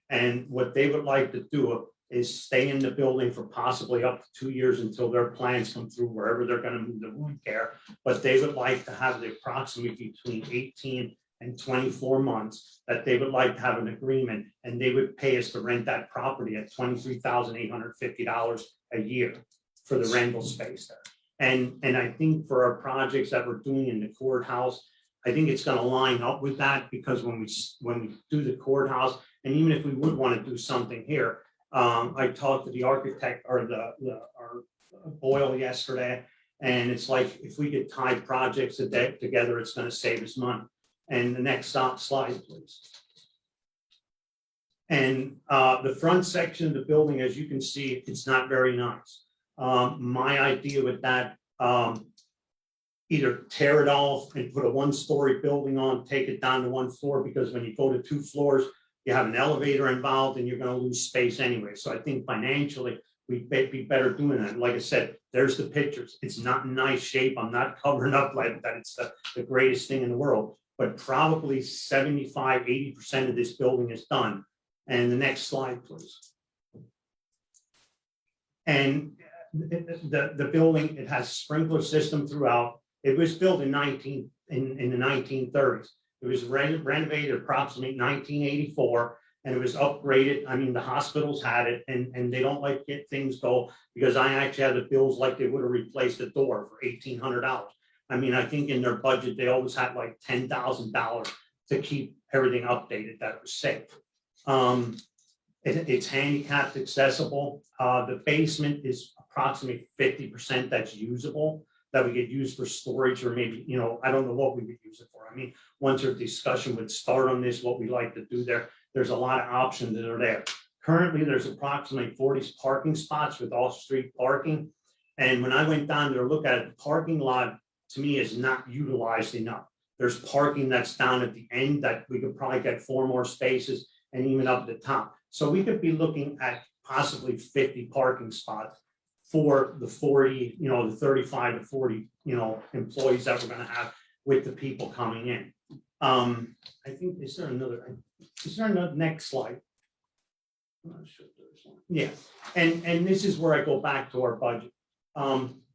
And what they would like to do is stay in the building for possibly up to 2 years until their plans come through wherever they're going to move the wound care. But they would like to have the approximately between 18 and 24 months that they would like to have an agreement, and they would pay us to rent that property at $23,850 a year for the rental space there. And I think for our projects that we're doing in the courthouse, I think it's going to line up with that, because when we do the courthouse, and even if we would want to do something here, I talked to the architect or our Boyle yesterday, and it's like if we could tie projects together, it's going to save us money. And the next slide, please. And the front section of the building, as you can see, it's not very nice. My idea with that, either tear it off and put a 1-story building on, take it down to 1 floor, because when you go to 2 floors, you have an elevator involved and you're going to lose space anyway. So I think financially we'd be better doing that. Like I said, there's the pictures. It's not in nice shape. I'm not covering up like that it's the greatest thing in the world, but probably 75, 80% of this building is done. And the next slide, please. And the building, it has a sprinkler system throughout. It was built in the 1930s. It was renovated approximately 1984, and it was upgraded. I mean, the hospitals had it, and they don't like get things go, because I actually had the bills like they would have replaced the door for $1,800. I mean, I think in their budget, they always had like $10,000 to keep everything updated that was safe. It's handicapped accessible. The basement is approximately 50% that's usable, that we could use for storage, or maybe, I don't know what we would use it for. I mean, once our discussion would start on this, what we like to do there, there's a lot of options that are there. Currently, there's approximately 40 parking spots with off-street parking. And when I went down there to look at it, the parking lot to me is not utilized enough. There's parking that's down at the end that we could probably get 4 more spaces, and even up the top. So we could be looking at possibly 50 parking spots for the 40, the 35 to 40, employees that we're going to have with the people coming in. I think, is there another next slide? I'm not sure if there's one. Yeah, and this is where I go back to our budget.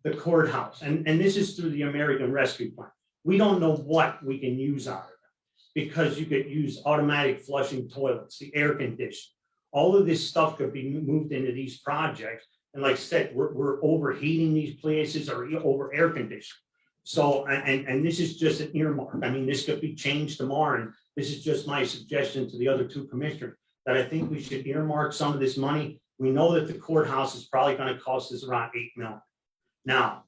The courthouse, and this is through the American Rescue Plan. We don't know what we can use out of it, because you could use automatic flushing toilets, the air conditioning, All of this stuff could be moved into these projects. And like I said, we're overheating these places or over air conditioning. So, and this is just an earmark. I mean, this could be changed tomorrow. And this is just my suggestion to the other two commissioners that I think we should earmark some of this money. We know that the courthouse is probably going to cost us around $8 million. Now,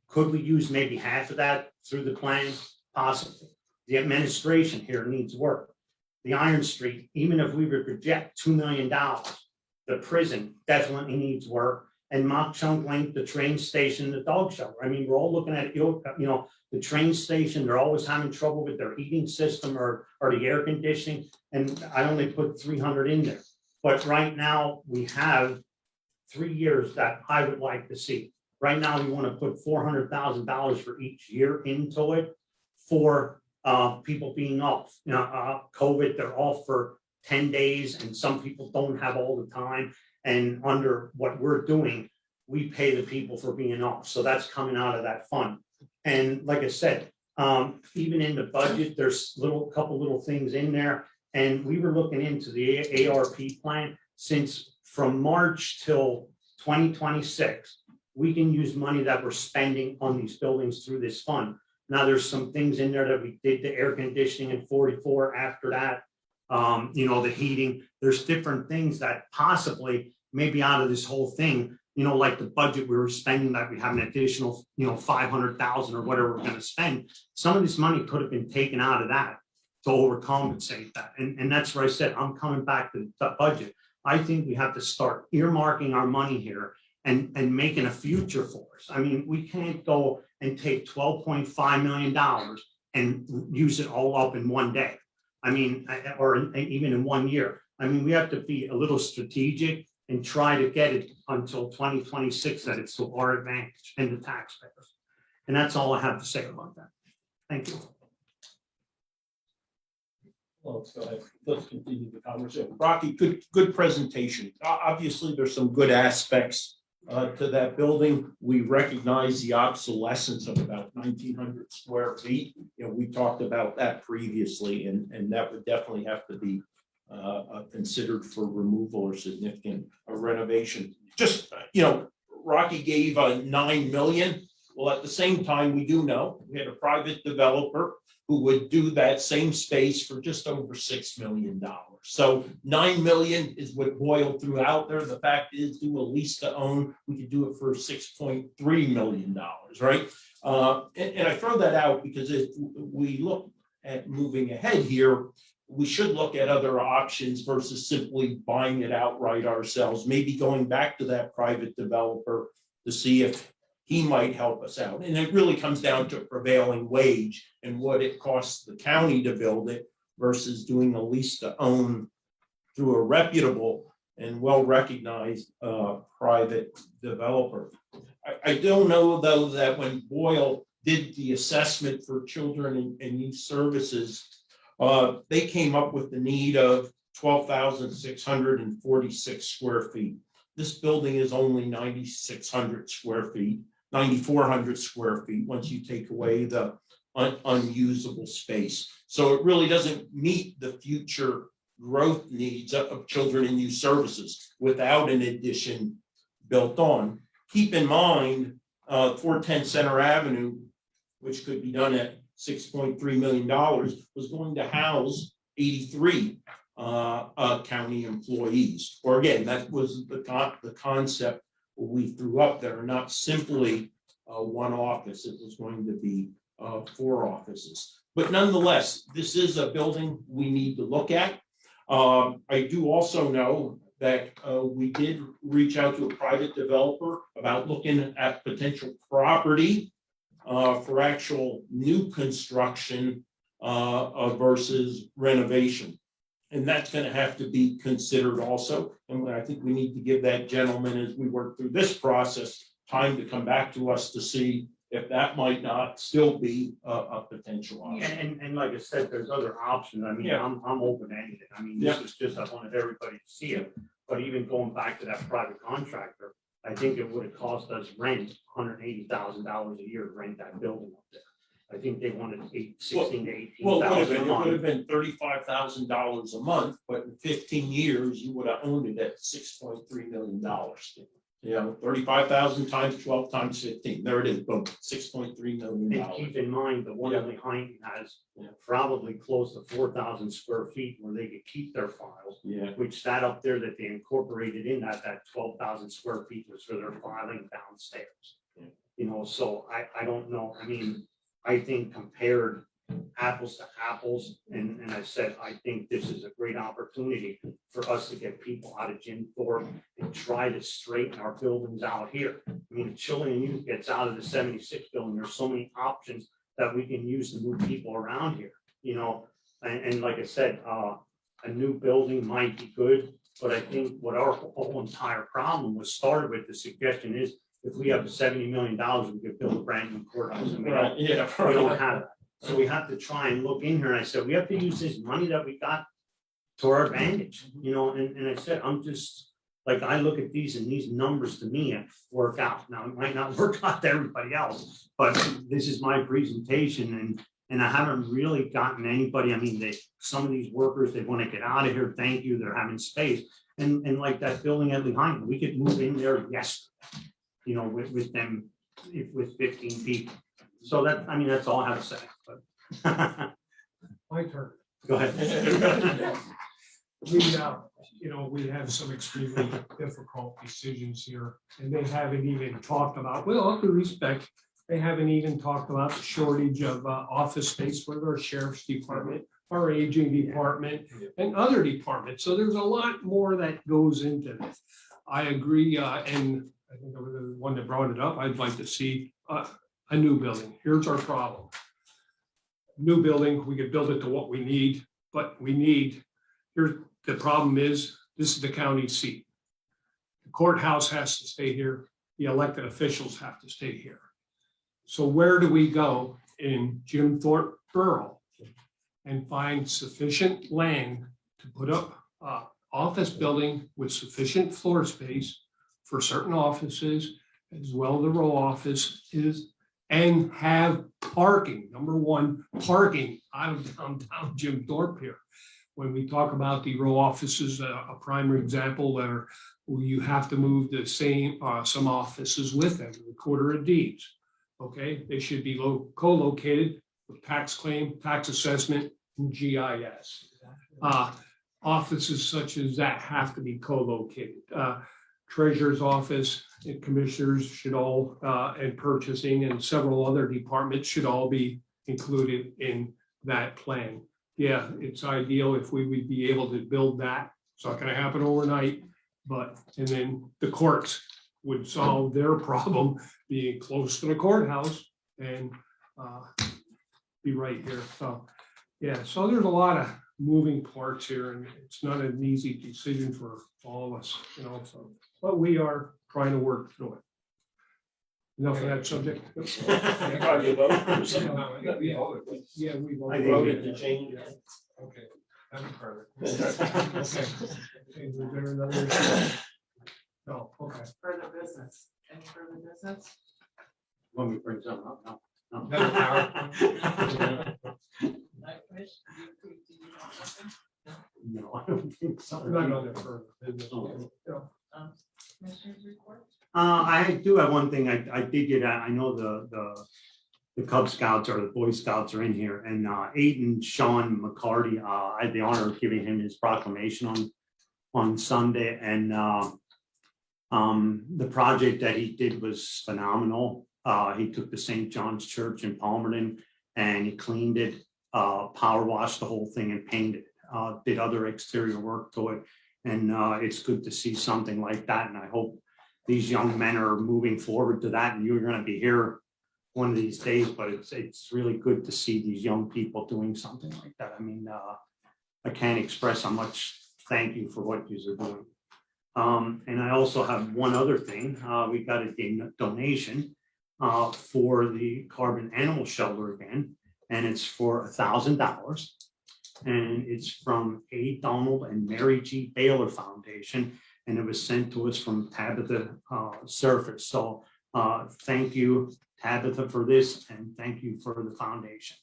could we use maybe half of that through the plan? Possibly. The administration here needs work. The Iron Street, even if we would project $2 million, the prison definitely needs work. And Mach Chung Link, the train station, the dog shelter. I mean, we're all looking at, the train station, they're always having trouble with their heating system or the air conditioning. And I only put 300 in there. But right now we have 3 years that I would like to see. Right now, we want to put $400,000 for each year into it for people being off. COVID, they're off for 10 days and some people don't have all the time. And under what we're doing, we pay the people for being off. So that's coming out of that fund. And like I said, even in the budget, there's couple little things in there. And we were looking into the ARP plan since from March till 2026, we can use money that we're spending on these buildings through this fund. Now there's some things in there that we did the air conditioning in 44 after that. The heating, there's different things that possibly maybe out of this whole thing, like the budget we were spending that we have an additional, 500,000 or whatever we're going to spend. Some of this money could have been taken out of that to overcompensate that. And that's where I said, I'm coming back to the budget. I think we have to start earmarking our money here and making a future for us. I mean, we can't go and take $12.5 million and use it all up in one day. I mean, or even in 1 year. I mean, we have to be a little strategic and try to get it until 2026 that it's to our advantage and the taxpayers. And that's all I have to say about that. Thank you. Well, let's go ahead. Let's continue the conversation. Rocky, good presentation. Obviously, there's some good aspects to that building. We recognize the obsolescence of about 1,900 square feet. We talked about that previously, and that would definitely have to be considered for removal or significant renovation. Just, Rocky gave $9 million. Well, at the same time, we do know we had a private developer who would do that same space for just over $6 million. So $9 million is what Boyle threw out there. The fact is, do a lease to own, we could do it for $6.3 million, right? And I throw that out because if we look at moving ahead here, we should look at other options versus simply buying it outright ourselves, maybe going back to that private developer to see if he might help us out. And it really comes down to prevailing wage and what it costs the county to build it versus doing a lease to own through a reputable and well-recognized private developer. I don't know, though, that when Boyle did the assessment for children and youth services, they came up with the need of 12,646 square feet. This building is only 9,600 square feet, 9,400 square feet once you take away the unusable space. So it really doesn't meet the future growth needs of children and youth services without an addition built on. Keep in mind, 410 Center Avenue, which could be done at $6.3 million, was going to house 83 county employees. Or again, that was the concept we threw up there, not simply one office. It was going to be 4 offices. But nonetheless, this is a building we need to look at. I do also know that we did reach out to a private developer about looking at potential property for actual new construction versus renovation. And that's going to have to be considered also. And I think we need to give that gentleman, as we work through this process, time to come back to us to see if that might not still be a potential option. Yeah, and like I said, there's other options. I mean, Yeah. I'm open to anything. I mean, this is just, I wanted everybody to see it. But even going back to that private contractor, I think it would have cost us rent $180,000 a year to rent that building up there. I think they wanted 16 to 18,000 Well, a it would month. have been $35,000 a month, but in 15 years, you would have owned it at $6.3 million. You know, 35,000 times 12 times 15, there it is, boom, $6.3 million. And keep in mind, the one behind has probably close to 4,000 square feet where they could keep their files. Yeah. Which that up there that they incorporated in that 12,000 square feet was for their filing downstairs. Yeah. You know, so I don't know, I mean, I think compared apples to apples, and I said, I think this is a great opportunity for us to get people out of Jim Thorpe and try to straighten our buildings out here. I mean, Chilean Youth gets out of the 76 building, there's so many options that we can use to move people around here, you know, and like I said, a new building might be good, but I think what our whole entire problem was started with, the suggestion is, if we have $70 million, we could build a brand new courthouse, and we don't, we don't have that. So we have to try and look in here, and I said, we have to use this money that we got to our advantage, you know, and I said, I'm just, like, I look at these and these numbers to me work out. Now, it might not work out to everybody else, but this is my presentation, and I haven't really gotten anybody, I mean, some of these workers, they want to get out of here, thank you, they're having space. And like that building at behind, we could move in there yesterday, you know, with them, with 15 people. So that, I mean, that's all I have to say, but. My turn. Go ahead. We, you know, we have some extremely difficult decisions here, and they haven't even talked about, with all due respect, they haven't even talked about the shortage of office space for our sheriff's department, our aging department, and other departments. So there's a lot more that goes into this. I agree, and I think I was the one that brought it up. I'd like to see a new building. Here's our problem. New building, we could build it to what we need, but we need, here's the problem is, this is the county seat. The courthouse has to stay here. The elected officials have to stay here. So where do we go in Jim Thorpe Borough and find sufficient land to put up an office building with sufficient floor space for certain offices, as well as the row office is, and have parking, number one, parking out of downtown Jim Thorpe here. When we talk about the row offices, a primary example where you have to move the same, some offices with them, the Recorder of Deeds. Okay, they should be co-located with tax claim, tax assessment, and GIS. Offices such as that have to be co-located. Treasurer's office and commissioners should all, and purchasing and several other departments should all be included in that plan. Yeah, it's ideal if we would be able to build that. It's not going to happen overnight, but, and then the courts would solve their problem being close to the courthouse and be right here. So, yeah, so there's a lot of moving parts here, and it's not an easy decision for all of us, you know, so, but we are trying to work through it. Enough of that subject. Yeah, we Voted to change. Okay. That's perfect. Okay. Is there another issue? No, okay. Further business, any further business? When we bring something up, no. Another PowerPoint. Do you have something? No, I don't think so. Not on the further business. No. Commissioners report? I do have one thing. I did get, I know the Cub Scouts or the Boy Scouts are in here, and Aiden Sean McCarty, I had the honor of giving him his proclamation on Sunday, and the project that he did was phenomenal. He took the St. John's Church in Palmerton and he cleaned it, power washed the whole thing and painted it, did other exterior work to it. And it's good to see something like that. And I hope these young men are moving forward to that. And you're going to be here one of these days, but it's really good to see these young people doing something like that. I mean, I can't express how much thank you for what you are doing. And I also have one other thing. We got a donation for the Carbon Animal Shelter again, and it's for $1,000. And it's from A. Donald and Mary G. Baylor Foundation, and it was sent to us from Tabitha Surface. So thank you, Tabitha for this, and thank you for the foundation.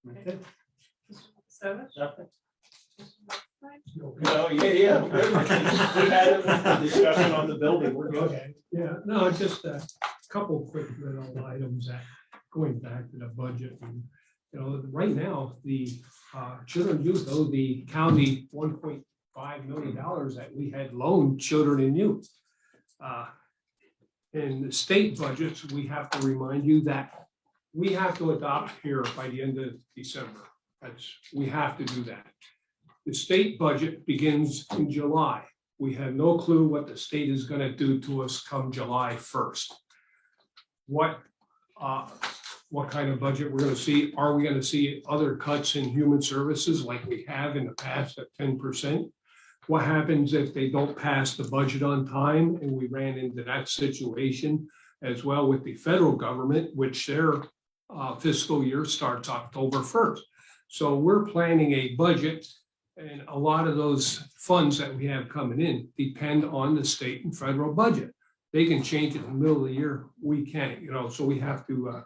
That's it. Savage? Nothing. Mr. No, yeah. We had a discussion on the building. We're good. Okay, yeah, no, just a couple quick little items that, going back to the budget. And, you know, right now, the children and youth owe the county $1.5 million that we had loaned children and youth. In the state budgets, we have to remind you that we have to adopt here by the end of December. We have to do that. The state budget begins in July. We have no clue what the state is going to do to us come July 1st. What kind of budget we're going to see? Are we going to see other cuts in human services like we have in the past at 10%? What happens if they don't pass the budget on time? And we ran into that situation as well with the federal government, which their fiscal year starts October 1st. So we're planning a budget, and a lot of those funds that we have coming in depend on the state and federal budget. They can change it in the middle of the year. We can't, you know, so we have to,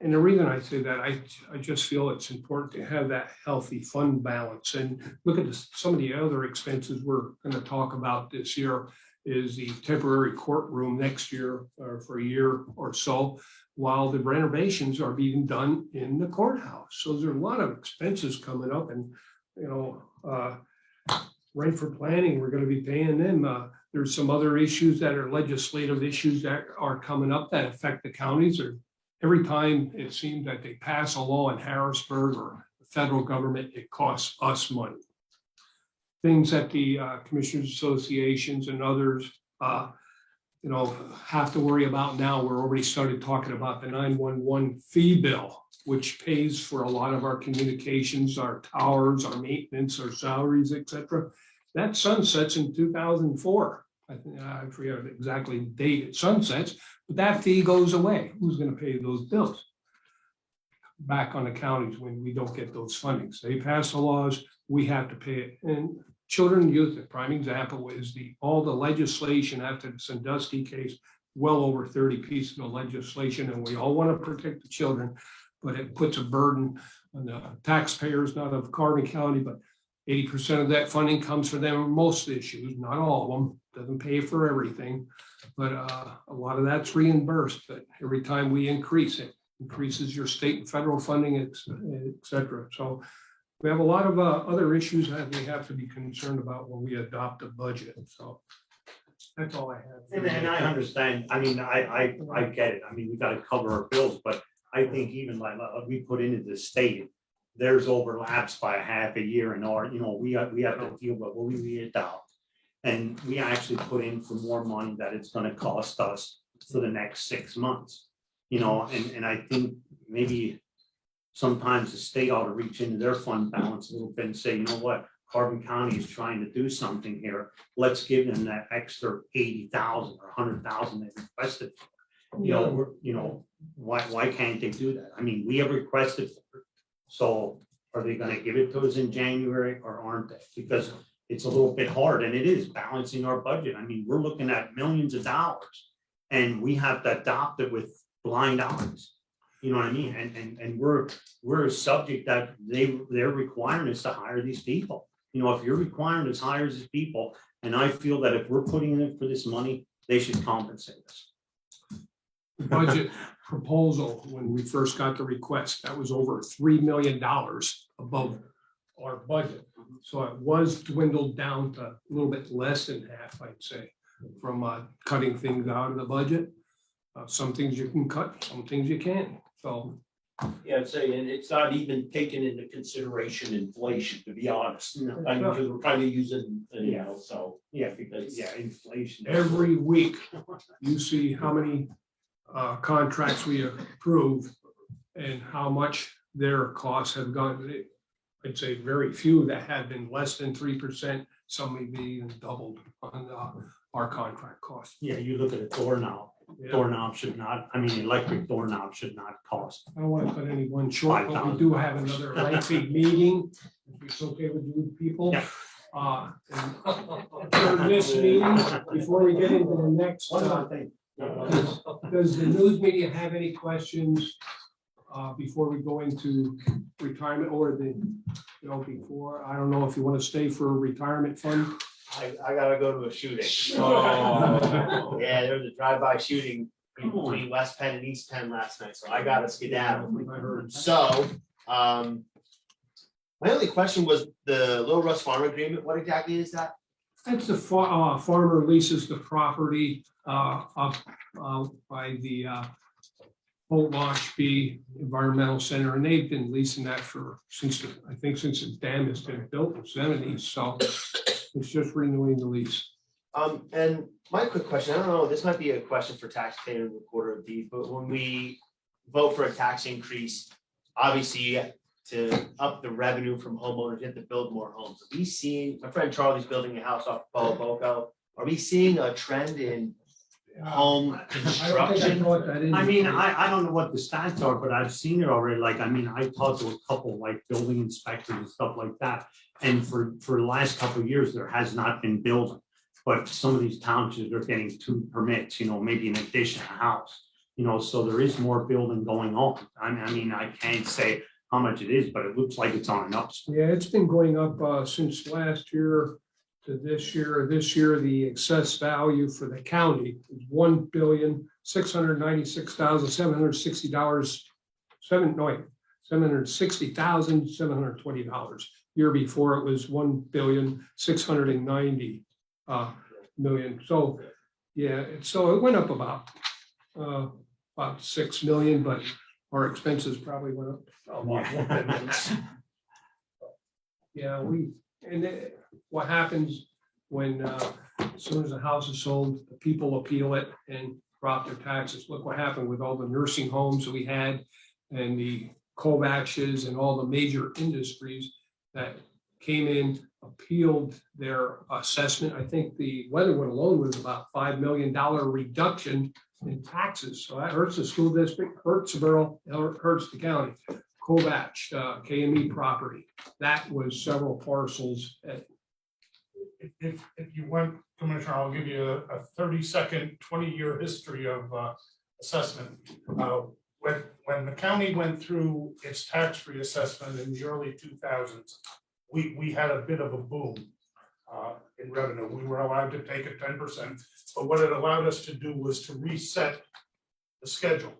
and the reason I say that, I just feel it's important to have that healthy fund balance. And look at some of the other expenses we're going to talk about this year is the temporary courtroom next year, or for a year or so, while the renovations are being done in the courthouse. So there's a lot of expenses coming up, and, you know, rent for planning, we're going to be paying them. There's some other issues that are legislative issues that are coming up that affect the counties. Or every time it seems that they pass a law in Harrisburg or the federal government, it costs us money. Things that the commissioners associations and others, you know, have to worry about now. We're already started talking about the 911 fee bill, which pays for a lot of our communications, our towers, our maintenance, our salaries, etc. That sunsets in 2004. I forget exactly the date it sunsets, but that fee goes away. Who's going to pay those bills? Back on the counties when we don't get those fundings. They pass the laws, we have to pay it. And children and youth, a prime example is all the legislation after the Sandusky case, well over 30 pieces of legislation, and we all want to protect the children, but it puts a burden on the taxpayers, not of Carbon County, but 80% of that funding comes for them. Most issues, not all of them, doesn't pay for everything, but a lot of that's reimbursed. But every time we increase it, increases your state and federal funding, etc. So we have a lot of other issues that we have to be concerned about when we adopt a budget. So that's all I have. And I understand. I mean, I get it. I mean, we got to cover our bills, but I think even like we put into the state, there's overlaps by a half a year, and our, you know, we have to deal with what we adopt, and we actually put in for more money that it's going to cost us for the next 6 months, you know, and I think maybe sometimes the state ought to reach into their fund balance a little bit and say, you know what, Carbon County is trying to do something here. Let's give them that extra 80,000 or 100,000 they requested. You know, why can't they do that? I mean, we have requested for it. So are they going to give it to us in January, or aren't they? Because it's a little bit hard, and it is balancing our budget. I mean, we're looking at millions of dollars, and we have to adopt it with blind eyes. You know what I mean? And we're a subject that they're requiring us to hire these people. You know, if you're requiring us to hire these people, and I feel that if we're putting in for this money, they should compensate us. Budget proposal, when we first got the request, that was over $3 million above our budget. So it was dwindled down to a little bit less than half, I'd say, from cutting things out of the budget. Some things you can cut, some things you can't. So Yeah, I'd say, and it's not even taking into consideration inflation, to be honest. No. I mean, because we're kind of using, you know, so. Yeah, because inflation. every week you see how many contracts we approve and how much their costs have gone. I'd say very few that have been less than 3%. Some may be even doubled on our contract costs. Yeah, you look at a doorknob. Yeah. Doorknob should not, I mean, electric doorknob should not cost. I don't want to cut anyone short, but we do have another lengthy meeting. If it's okay with you people. Yeah. And for this meeting, before we get into the next, One other thing, Does the news media have any questions before we go into retirement or before, I don't know if you want to stay for a retirement fund? I gotta go to a shooting. Oh. Yeah, there was a drive-by shooting between West Penn and East Penn last night, so I gotta skedaddle. I heard. So, my only question was the Little Russ Farm Agreement, what exactly is that? That's the farmer leases the property up by the Old Washby Environmental Center, and they've been leasing that since the dam has been built in the 70s, so it's just renewing the lease. And my quick question, I don't know, this might be a question for taxpayer and recorder of deeds, but when we vote for a tax increase, obviously to up the revenue from homeowners, you have to build more homes. Are we seeing, my friend Charlie's building a house off Boco, are we seeing a trend in home construction? I mean, I don't know what the stats are, but I've seen it already. Like, I mean, I talked to a couple like building inspectors and stuff like that. And for the last couple of years, there has not been building. But some of these townships are getting 2 permits, maybe an addition, a house, so there is more building going on. I mean, I can't say how much it is, but it looks like it's on an upswing. Yeah, it's been going up since last year to this year. This year, the excess value for the county is $1,696,760. $760,720. Year before it was $1,690,000,000. So, yeah, so it went up about 6 million, but our expenses probably went up a lot more than that. Yeah, what happens when, as soon as the house is sold, the people appeal it and drop their taxes. Look what happened with all the nursing homes that we had and the Kovacs and all the major industries that came in, appealed their assessment. I think the Weatherwood alone was about $5 million reduction in taxes. So that hurts the school district, hurts the borough, hurts the county. Kovac, KME property, that was several parcels. If you want, Commissioner, I'll give you a 30-second, 20-year history of assessment. When the county went through its tax reassessment in the early 2000s, we had a bit of a boom in revenue. We were allowed to take it 10%, but what it allowed us to do was to reset the schedule.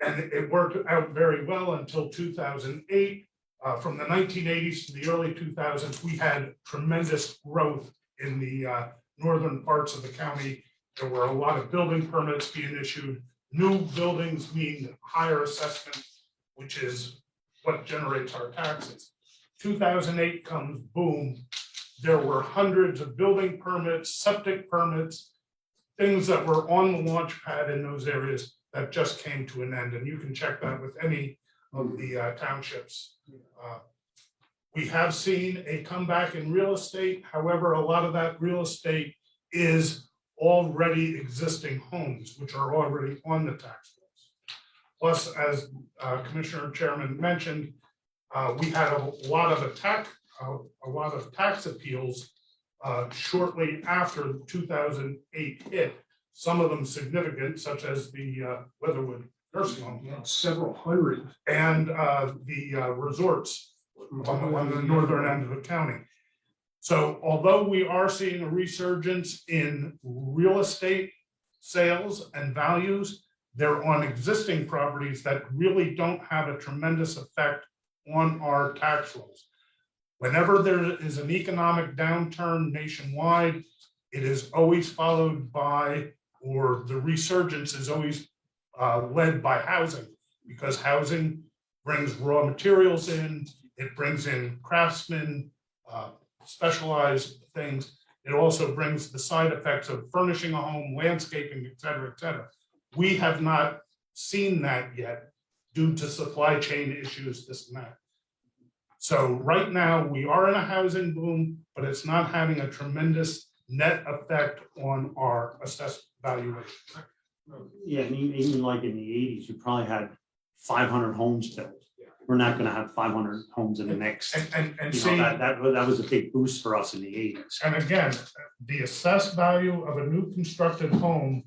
And it worked out very well until 2008. From the 1980s to the early 2000s, we had tremendous growth in the northern parts of the county. There were a lot of building permits being issued. New buildings mean higher assessment, which is what generates our taxes. 2008 comes, boom. There were hundreds of building permits, septic permits, things that were on the launch pad in those areas that just came to an end. And you can check that with any of the townships. We have seen a comeback in real estate. However, a lot of that real estate is already existing homes, which are already on the tax rolls. Plus, as Commissioner Chairman mentioned, we had a lot of tax appeals shortly after 2008 hit. Some of them significant, such as the Weatherwood nursing home. Several hundred. And the resorts on the northern end of the county. So although we are seeing a resurgence in real estate sales and values, they're on existing properties that really don't have a tremendous effect on our tax rolls. Whenever there is an economic downturn nationwide, it is always followed by, or the resurgence is always led by housing, because housing brings raw materials in, it brings in craftsmen, specialized things. It also brings the side effects of furnishing a home, landscaping, et cetera, et cetera. We have not seen that yet due to supply chain issues, this and that. So right now we are in a housing boom, but it's not having a tremendous net effect on our assessed valuation. Yeah, and even like in the 80s, you probably had 500 homes built. We're not going to have 500 homes in the next. And you see, know, that was a big boost for us in the 80s. and again, the assessed value of a new constructed home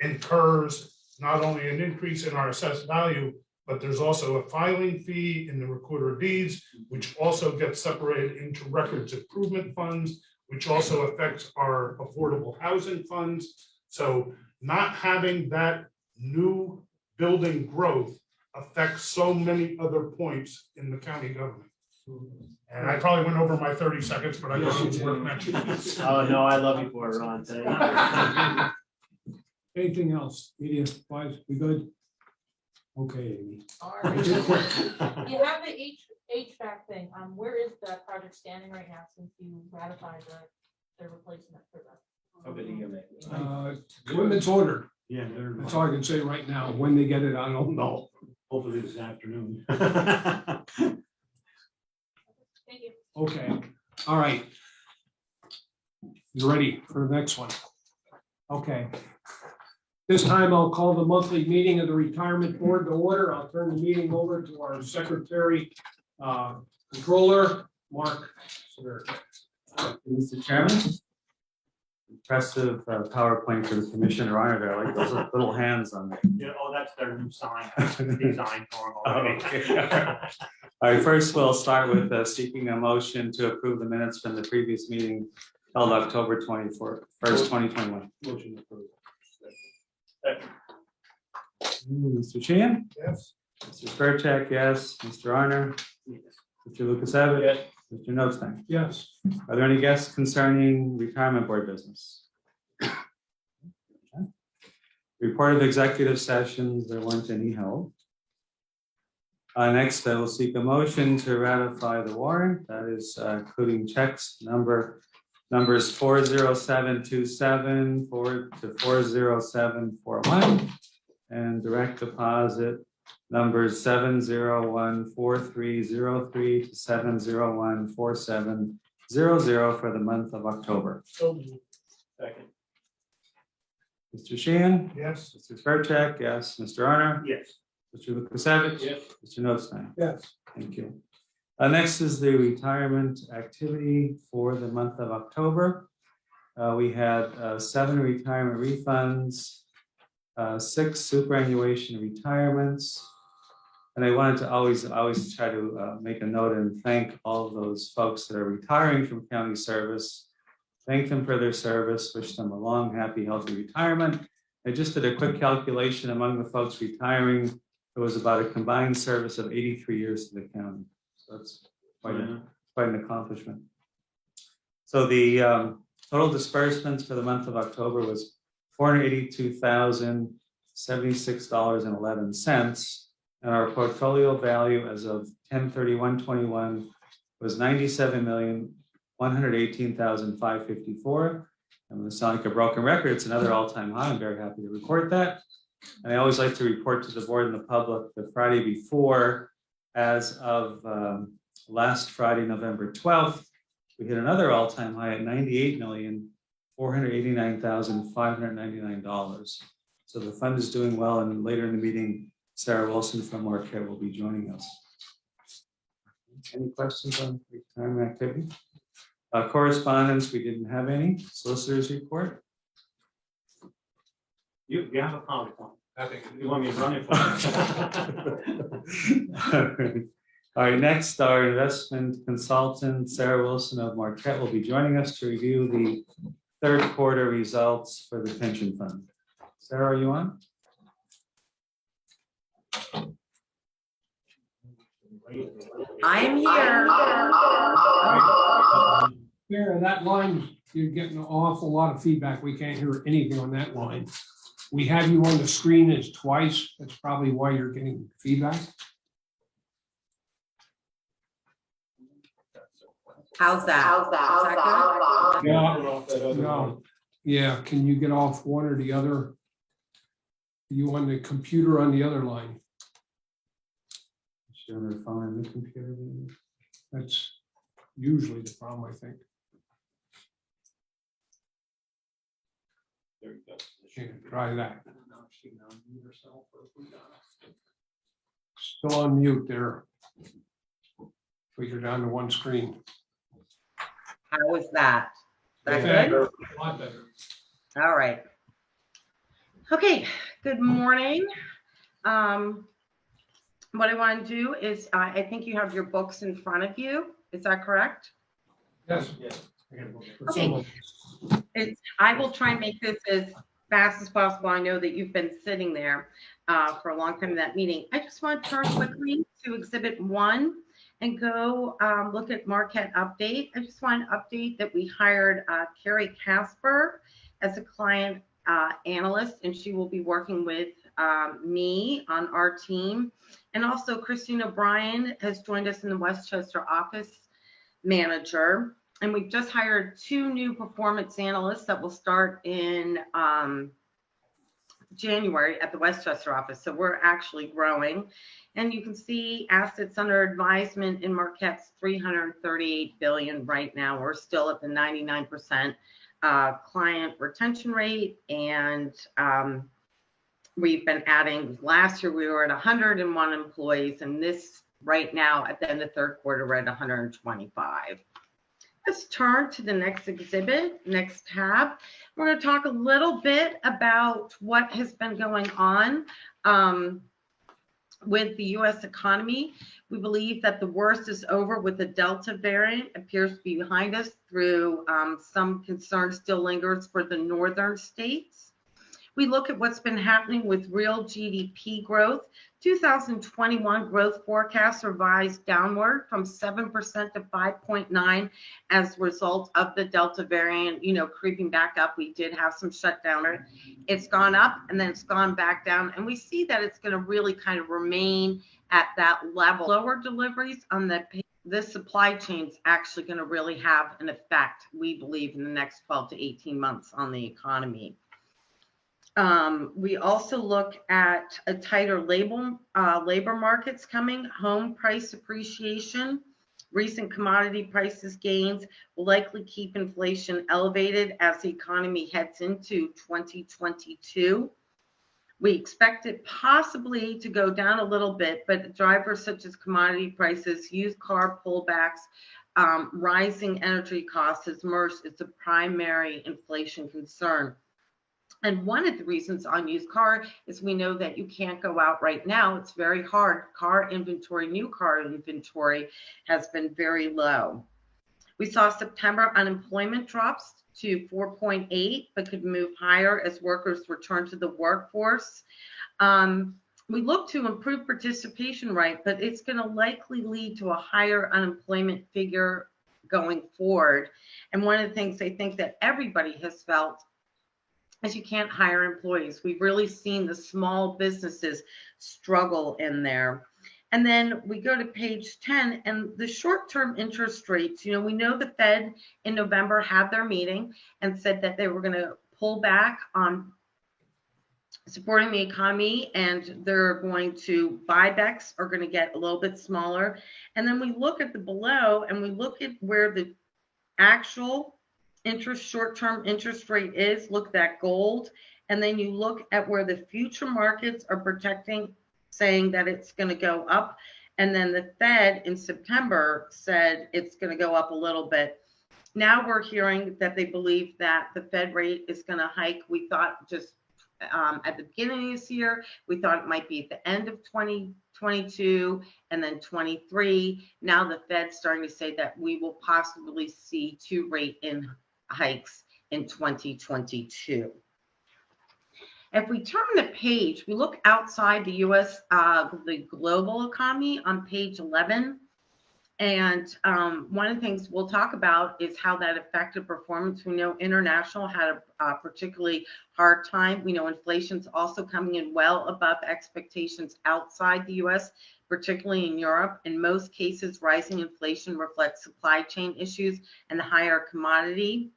incurs not only an increase in our assessed value, but there's also a filing fee in the recorder of deeds, which also gets separated into records improvement funds, which also affects our affordable housing funds. So not having that new building growth affects so many other points in the county government. And I probably went over my 30 seconds, but I thought it was worth mentioning. Oh, no, I love you for it, Ron, today. Anything else, media wise, we good? Okay, Amy. You have the HVAC thing, where is that project standing right now since you ratified the replacement for that? Equipment's ordered, Yeah, that's all I can say right now, when they get it, I don't know. hopefully this afternoon. Thank you. Okay, all right. You ready for the next one? Okay. This time I'll call the monthly meeting of the retirement board to order. I'll turn the meeting over to our secretary, controller, Mark. Mr. Chairman. Impressive PowerPoint for the commissioner honor there. I like those little hands on there. Yeah, oh, that's their new sign, design for them already. Okay. All right, first we'll start with seeking a motion to approve the minutes from the previous meeting held October 1st, 2021. Motion approved. Mr. Sheehan? Yes. Mr. Spurcheck, yes. Mr. Arner? Mr. Lukasevich? Yes. Mr. Notstein? Yes. Are there any guests concerning retirement board business? Okay. Report of executive sessions, there weren't any held. Next, I will seek a motion to ratify the warrant, that is including checks numbers 40727 forward to 40741 and direct deposit numbers 7014303 to 7014700 for the month of October. Second. Mr. Sheehan? Yes. Mr. Spurcheck, yes. Mr. Arner? Yes. Mr. Lukasevich? Yes. Mr. Notstein? Yes. Thank you. Next is the retirement activity for the month of October. We had 7 retirement refunds, 6 superannuation retirements. And I wanted to always try to make a note and thank all of those folks that are retiring from county service. Thank them for their service, wish them a long, happy, healthy retirement. I just did a quick calculation among the folks retiring. It was about a combined service of 83 years to the county. So that's quite an accomplishment. So the total disbursements for the month of October was $482,076.11. And our portfolio value as of 10/31/21 was $97,118,554. I'm going to sound like a broken record. It's another all-time high. I'm very happy to report that. And I always like to report to the board and the public the Friday before, as of last Friday, November 12th, we hit another all-time high at $98,489,599. So the fund is doing well, and later in the meeting, Sarah Wilson from Marquette will be joining us. Any questions on retirement activity? Correspondence, we didn't have any. Solicitors report. You have a PowerPoint. Nothing. You want me to run it for you? All right, next, our investment consultant, Sarah Wilson of Marquette, will be joining us to review the third quarter results for the pension fund. Sarah, are you on? I'm here. There, that line, you're getting an awful lot of feedback. We can't hear anything on that line. We have you on the screen as twice. That's probably why you're getting feedback. How's that? Is that good? No. Yeah, can you get off one or the other? Are you on the computer on the other line? Is she on her phone and the computer? That's usually the problem, I think. There you go. Yeah, try that. Still on mute there. But you're down to one screen. How is that? That good? A lot better. All right. Okay, good morning. What I want to do is, I think you have your books in front of you. Is that correct? Yes. Okay. I will try and make this as fast as possible. I know that you've been sitting there for a long time in that meeting. I just want to turn quickly to Exhibit 1 and go look at Marquette Update. I just want to update that we hired Carrie Casper as a client analyst, and she will be working with me on our team. And also Christine O'Brien has joined us in the Westchester office manager. And we've just hired 2 new performance analysts that will start in January at the Westchester office. So we're actually growing. And you can see assets under advisement in Marquette's $338 billion right now. We're still at the 99% client retention rate. And we've been adding, last year we were at 101 employees, and this right now at the end of third quarter, we're at 125. Let's turn to the next exhibit, next tab. We're going to talk a little bit about what has been going on with the U.S. economy. We believe that the worst is over with the Delta variant, appears to be behind us through some concern still lingers for the northern states. We look at what's been happening with real GDP growth. 2021 growth forecasts revised downward from 7% to 5.9 as a result of the Delta variant, creeping back up. We did have some shutdown. It's gone up and then it's gone back down. And we see that it's going to really kind of remain at that level. Lower deliveries on the supply chain is actually going to really have an effect, we believe, in the next 12 to 18 months on the economy. We also look at a tighter labor markets coming, home price appreciation, recent commodity prices gains will likely keep inflation elevated as the economy heads into 2022. We expect it possibly to go down a little bit, but drivers such as commodity prices, used car pullbacks, rising energy costs has emerged as a primary inflation concern. And one of the reasons on used car is we know that you can't go out right now. It's very hard. New car inventory has been very low. We saw September unemployment drops to 4.8, but could move higher as workers return to the workforce. We look to improve participation rate, but it's going to likely lead to a higher unemployment figure going forward. And one of the things I think that everybody has felt is you can't hire employees. We've really seen the small businesses struggle in there. And then we go to page 10 and the short-term interest rates. We know the Fed in November had their meeting and said that they were going to pull back on supporting the economy, and they're going to buybacks are going to get a little bit smaller. And then we look at the below and we look at where the actual short-term interest rate is, look at that gold, and then you look at where the future markets are projecting, saying that it's going to go up, and then the Fed in September said it's going to go up a little bit. Now we're hearing that they believe that the Fed rate is going to hike. We thought just at the beginning of this year, we thought it might be at the end of 2022 and then 23. Now the Fed's starting to say that we will possibly see 2 rate hikes in 2022. If we turn the page, we look outside the U.S., the global economy on page 11. And one of the things we'll talk about is how that affected performance. We know international had a particularly hard time. We know inflation's also coming in well above expectations outside the U.S., particularly in Europe. In most cases, rising inflation reflects supply chain issues and the higher commodity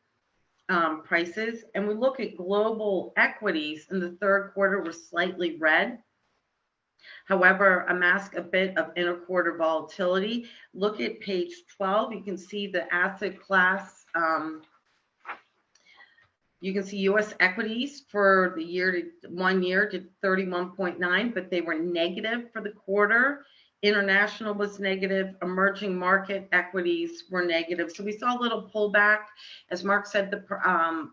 prices. And we look at global equities in the third quarter were slightly red. However, mask a bit of interquarter volatility. Look at page 12. You can see the asset class. You can see U.S. equities for the 1 year to 31.9, but they were negative for the quarter. International was negative, emerging market equities were negative. So we saw a little pullback. As Mark said, the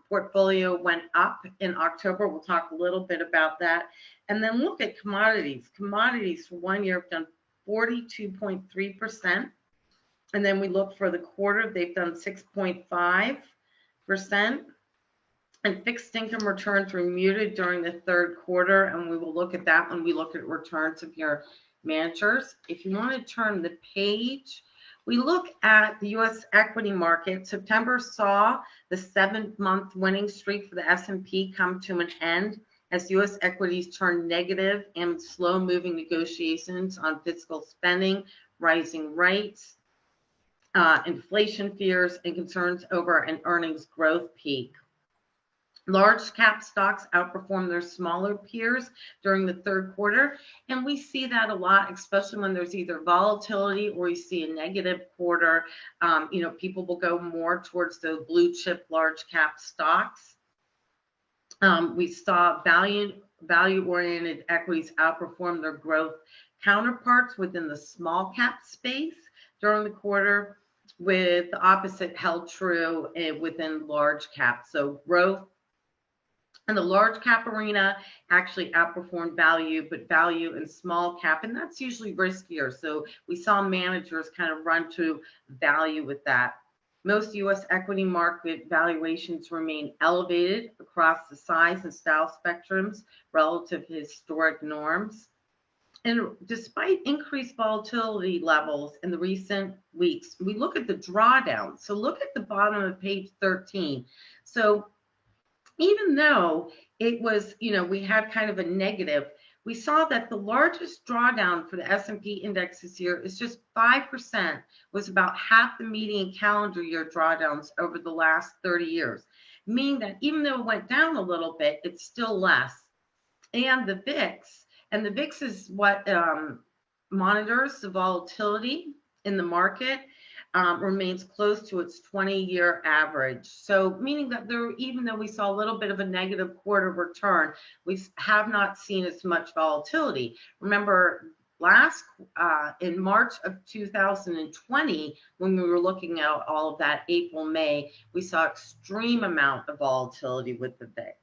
portfolio went up in October. We'll talk a little bit about that. And then look at commodities. Commodities for 1 year have done 42.3%. And then we look for the quarter, they've done 6.5%. And fixed income returns were muted during the third quarter. And we will look at that when we look at returns of your managers. If you want to turn the page, we look at the U.S. equity market. September saw the 7-month winning streak for the S&P come to an end as U.S. equities turned negative and slow-moving negotiations on fiscal spending, rising rates, inflation fears, and concerns over an earnings growth peak. Large cap stocks outperform their smaller peers during the third quarter. And we see that a lot, especially when there's either volatility or you see a negative quarter. People will go more towards the blue chip large cap stocks. We saw value-oriented equities outperform their growth counterparts within the small cap space during the quarter, with the opposite held true within large cap. So growth and the large cap arena actually outperformed value, but value and small cap, and that's usually riskier. So we saw managers kind of run to value with that. Most U.S. equity market valuations remain elevated across the size and style spectrums relative to historic norms. And despite increased volatility levels in the recent weeks, we look at the drawdown. So look at the bottom of page 13. So even though it was, we had kind of a negative, we saw that the largest drawdown for the S&P index this year is just 5%, was about half the median calendar year drawdowns over the last 30 years, meaning that even though it went down a little bit, it's still less. And the VIX is what monitors the volatility in the market, remains close to its 20-year average. So meaning that even though we saw a little bit of a negative quarter return, we have not seen as much volatility. Remember, in March of 2020, when we were looking at all of that, April, May, we saw extreme amount of volatility with the VIX.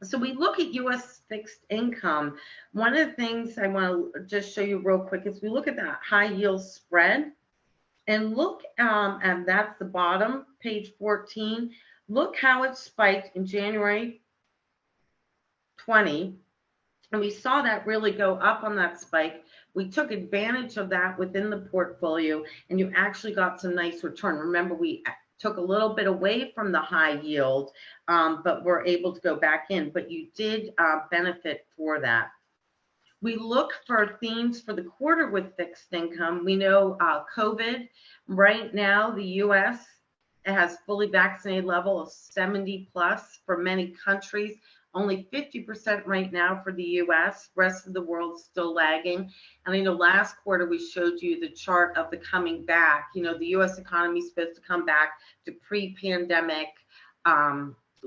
So we look at U.S. fixed income. One of the things I want to just show you real quick is we look at that high yield spread. And look, and that's the bottom, page 14. Look how it spiked in January 20. And we saw that really go up on that spike. We took advantage of that within the portfolio, and you actually got some nice return. Remember, we took a little bit away from the high yield, but we're able to go back in. But you did benefit for that. We look for themes for the quarter with fixed income. We know COVID, right now, the U.S. has fully vaccinated level of 70 plus for many countries, only 50% right now for the U.S. Rest of the world still lagging. And last quarter we showed you the chart of the coming back. The U.S. economy is supposed to come back to pre-pandemic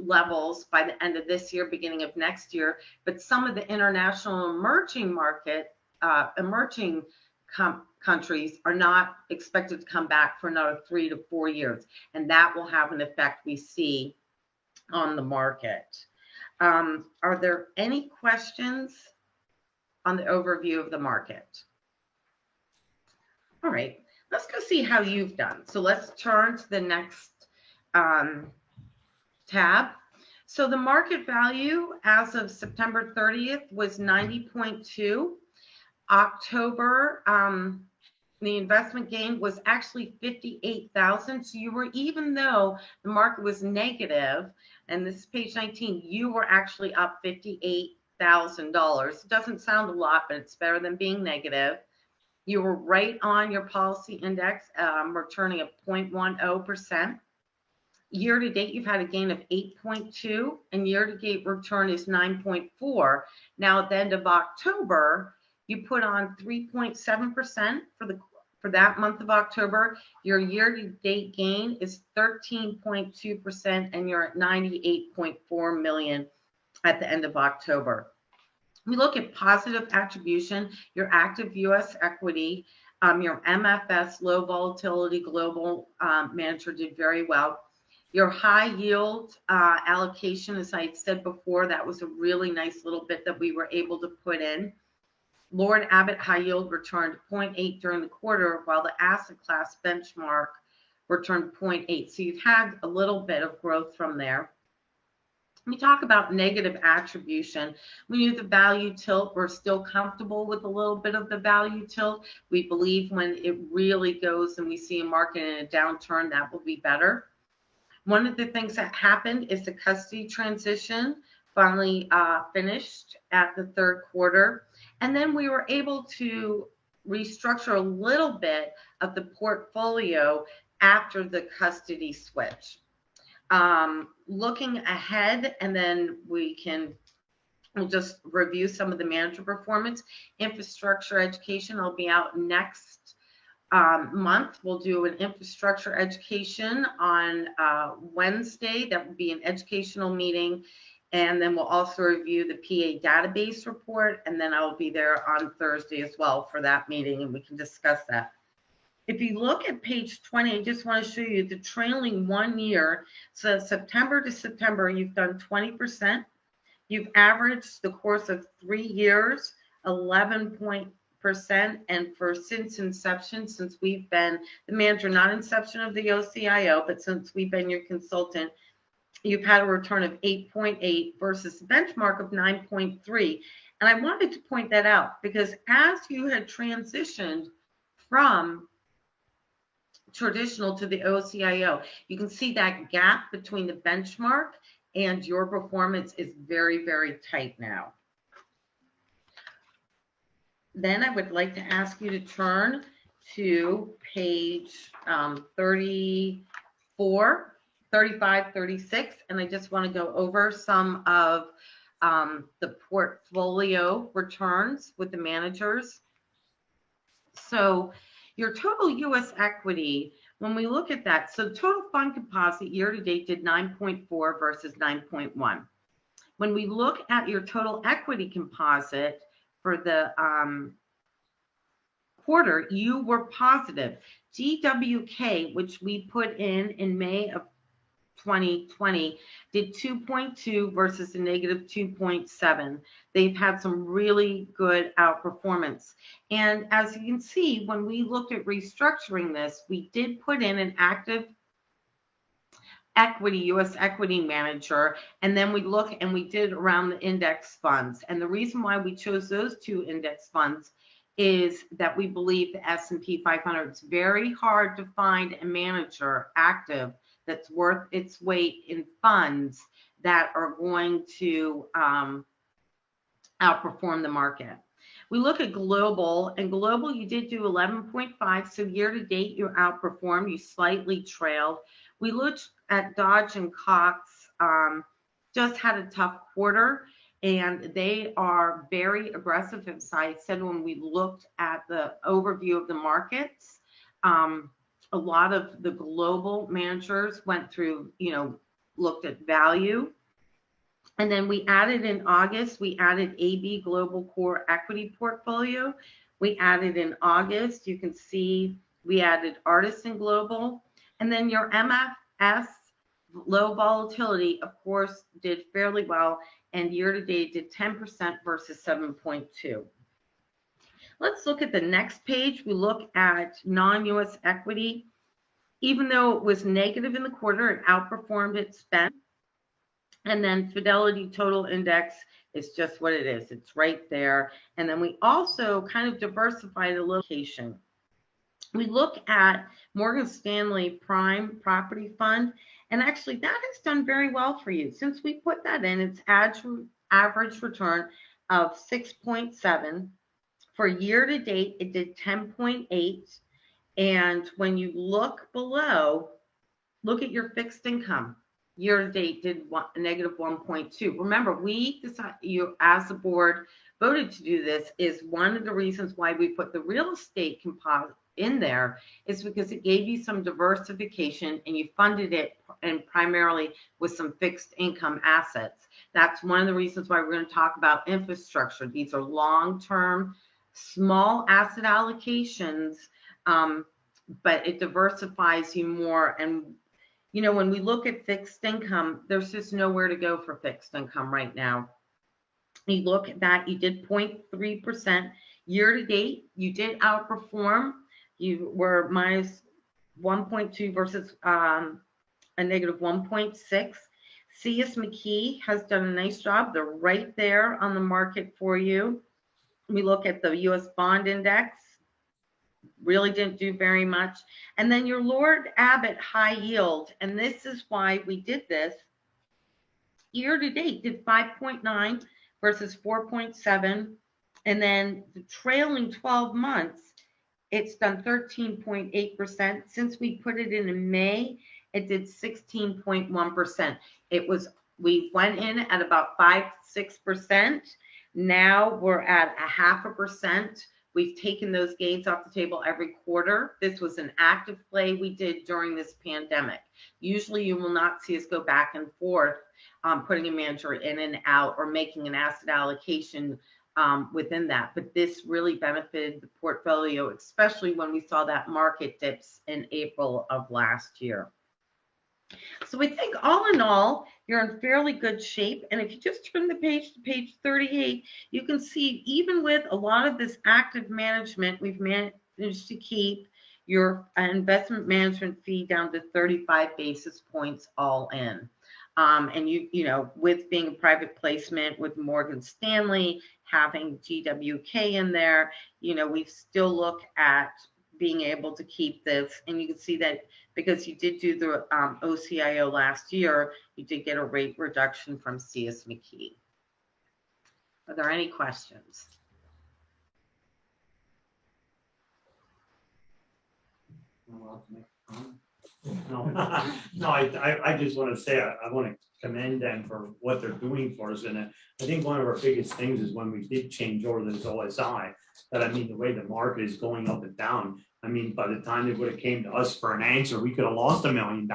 levels by the end of this year, beginning of next year. But some of the international emerging countries are not expected to come back for another 3 to 4 years. And that will have an effect we see on the market. Are there any questions on the overview of the market? All right, let's go see how you've done. So let's turn to the next tab. So the market value as of September 30th was 90.2. October, the investment gain was actually 58,000. So you were, even though the market was negative, and this is page 19, you were actually up $58,000. It doesn't sound a lot, but it's better than being negative. You were right on your policy index, returning a 0.10%. Year to date, you've had a gain of 8.2, and year to date return is 9.4. Now at the end of October, you put on 3.7% for that month of October. Your year to date gain is 13.2%, and you're at 98.4 million at the end of October. We look at positive attribution, your active US equity, your MFS low volatility global manager did very well. Your high yield allocation, as I said before, that was a really nice little bit that we were able to put in. Lord Abbott high yield returned 0.8 during the quarter, while the asset class benchmark returned 0.8. So you've had a little bit of growth from there. We talk about negative attribution. We use the value tilt. We're still comfortable with a little bit of the value tilt. We believe when it really goes and we see a market in a downturn, that will be better. One of the things that happened is the custody transition finally finished at the third quarter. And then we were able to restructure a little bit of the portfolio after the custody switch. Looking ahead, and then we'll just review some of the manager performance. Infrastructure education, I'll be out next month. We'll do an infrastructure education on Wednesday. That will be an educational meeting. And then we'll also review the PA database report. And then I'll be there on Thursday as well for that meeting, and we can discuss that. If you look at page 20, I just want to show you the trailing 1 year. So September to September, you've done 20%. You've averaged the course of 3 years, 11%. And for since inception, since we've been the manager, not inception of the OCIO, but since we've been your consultant, you've had a return of 8.8 versus the benchmark of 9.3. And I wanted to point that out because as you had transitioned from traditional to the OCIO, you can see that gap between the benchmark and your performance is very, very tight now. Then I would like to ask you to turn to page 34, 35, 36, and I just want to go over some of the portfolio returns with the managers. So your total U.S. equity, when we look at that, so total fund composite year to date did 9.4 versus 9.1. When we look at your total equity composite for the quarter, you were positive. GWK, which we put in May of 2020, did 2.2 versus a negative 2.7. They've had some really good outperformance. And as you can see, when we looked at restructuring this, we did put in an active equity, U.S. equity manager, and then we look and we did around the index funds. And the reason why we chose those two index funds is that we believe the S&P 500, it's very hard to find a manager active that's worth its weight in funds that are going to outperform the market. We look at global, and global you did do 11.5, so year to date you outperformed, you slightly trailed. We looked at Dodge and Cox, just had a tough quarter, and they are very aggressive. As I said, when we looked at the overview of the markets, a lot of the global managers went through, looked at value. And then we added in August, we added AB Global Core Equity Portfolio. We added in August, you can see we added Artisan Global. And then your MFS low volatility, of course, did fairly well. And year to date did 10% versus 7.2. Let's look at the next page. We look at non-US equity. Even though it was negative in the quarter, it outperformed its spend. And then Fidelity Total Index is just what it is. It's right there. And then we also kind of diversified a location. We look at Morgan Stanley Prime Property Fund, and actually that has done very well for you. Since we put that in, its average return of 6.7. For year to date, it did 10.8. And when you look below, look at your fixed income. Year to date did a negative 1.2. Remember, we decided, you as the board voted to do this, is one of the reasons why we put the real estate composite in there is because it gave you some diversification and you funded it and primarily with some fixed income assets. That's one of the reasons why we're going to talk about infrastructure. These are long-term, small asset allocations, but it diversifies you more. And, you know, when we look at fixed income, there's just nowhere to go for fixed income right now. You look at that, you did 0.3% year to date. You did outperform. You were minus 1.2 versus a negative 1.6. C.S. McKee has done a nice job. They're right there on the market for you. We look at the U.S. bond index, really didn't do very much. And then your Lord Abbott high yield, and this is why we did this. Year to date did 5.9 versus 4.7. And then the trailing 12 months, it's done 13.8%. Since we put it in May, it did 16.1%. We went in at about 5-6%. Now we're at 0.5%. We've taken those gains off the table every quarter. This was an active play we did during this pandemic. Usually you will not see us go back and forth, putting a manager in and out or making an asset allocation within that. But this really benefited the portfolio, especially when we saw that market dips in April of last year. So I think all in all, you're in fairly good shape. And if you just turn the page to page 38, you can see even with a lot of this active management, we've managed to keep your investment management fee down to 35 basis points all in. And you know, with being a private placement with Morgan Stanley, having GWK in there, you know, we still look at being able to keep this. And you can see that because you did do the OCIO last year, you did get a rate reduction from C.S. McKee. Are there any questions? No, I just want to say, I want to commend them for what they're doing for us. And I think one of our biggest things is when we did change over this OSI, that I mean, the way the market is going up and down, I mean, by the time they would have came to us for an answer, we could have lost $1 million.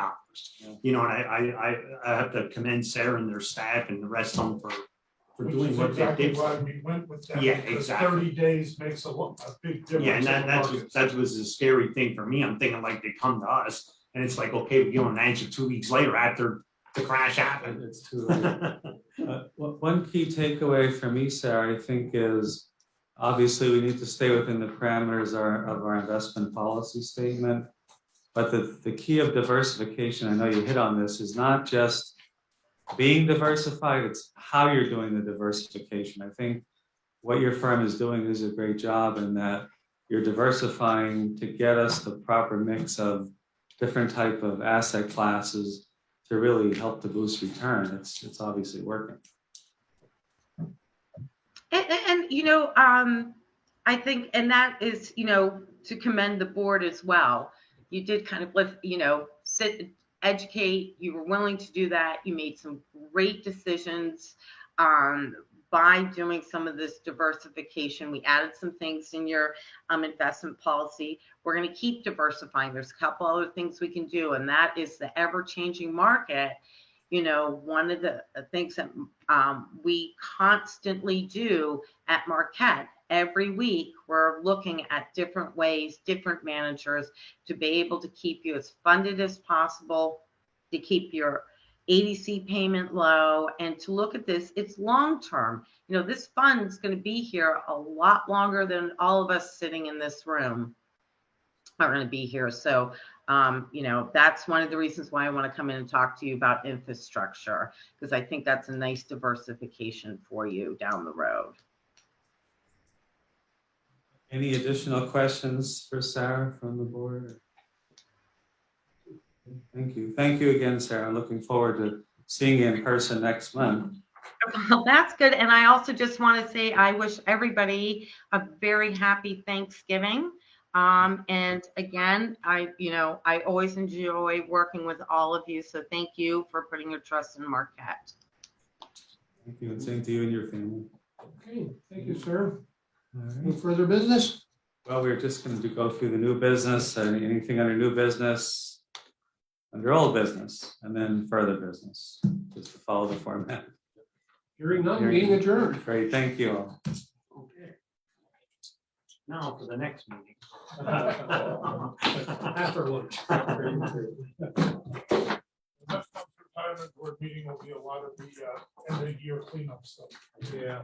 You know, and I have to commend Sarah and their staff and the rest of them for doing what they did. Why we went with that. Yeah, because exactly. 30 days makes a big difference. Yeah, and that was a scary thing for me. I'm thinking like they come to us and it's like, okay, we give them an answer 2 weeks later after the crash happened. It's too late. One key takeaway for me, Sarah, I think is obviously we need to stay within the parameters of our investment policy statement. But the key of diversification, I know you hit on this, is not just being diversified, it's how you're doing the diversification. I think what your firm is doing is a great job in that you're diversifying to get us the proper mix of different type of asset classes to really help to boost return. It's obviously working. And you know, I think, and that is, you know, to commend the board as well. You did kind of lift, you know, educate, you were willing to do that. You made some great decisions by doing some of this diversification. We added some things in your investment policy. We're going to keep diversifying. There's a couple other things we can do, and that is the ever-changing market. You know, one of the things that we constantly do at Marquette, every week, we're looking at different ways, different managers to be able to keep you as funded as possible, to keep your ADC payment low, and to look at this, it's long-term. You know, this fund is going to be here a lot longer than all of us sitting in this room are going to be here. So, you know, that's one of the reasons why I want to come in and talk to you about infrastructure, because I think that's a nice diversification for you down the road. Any additional questions for Sarah from the board? Thank you. Thank you again, Sarah. Looking forward to seeing you in person next month. Well, that's good. And I also just want to say I wish everybody a very happy Thanksgiving. And again, I always enjoy working with all of you. So thank you for putting your trust in Marquette. Thank you, and same to you and your family. Okay, thank you, sir. All right. Any further business? Well, we're just going to go through the new business, anything under new business, under old business, and then further business, just to follow the format. Hearing none, meeting adjourned. Great, thank you. Okay. Now for the next meeting. After lunch. Next month's retirement board meeting will be a lot of the end of year cleanup stuff. Yeah.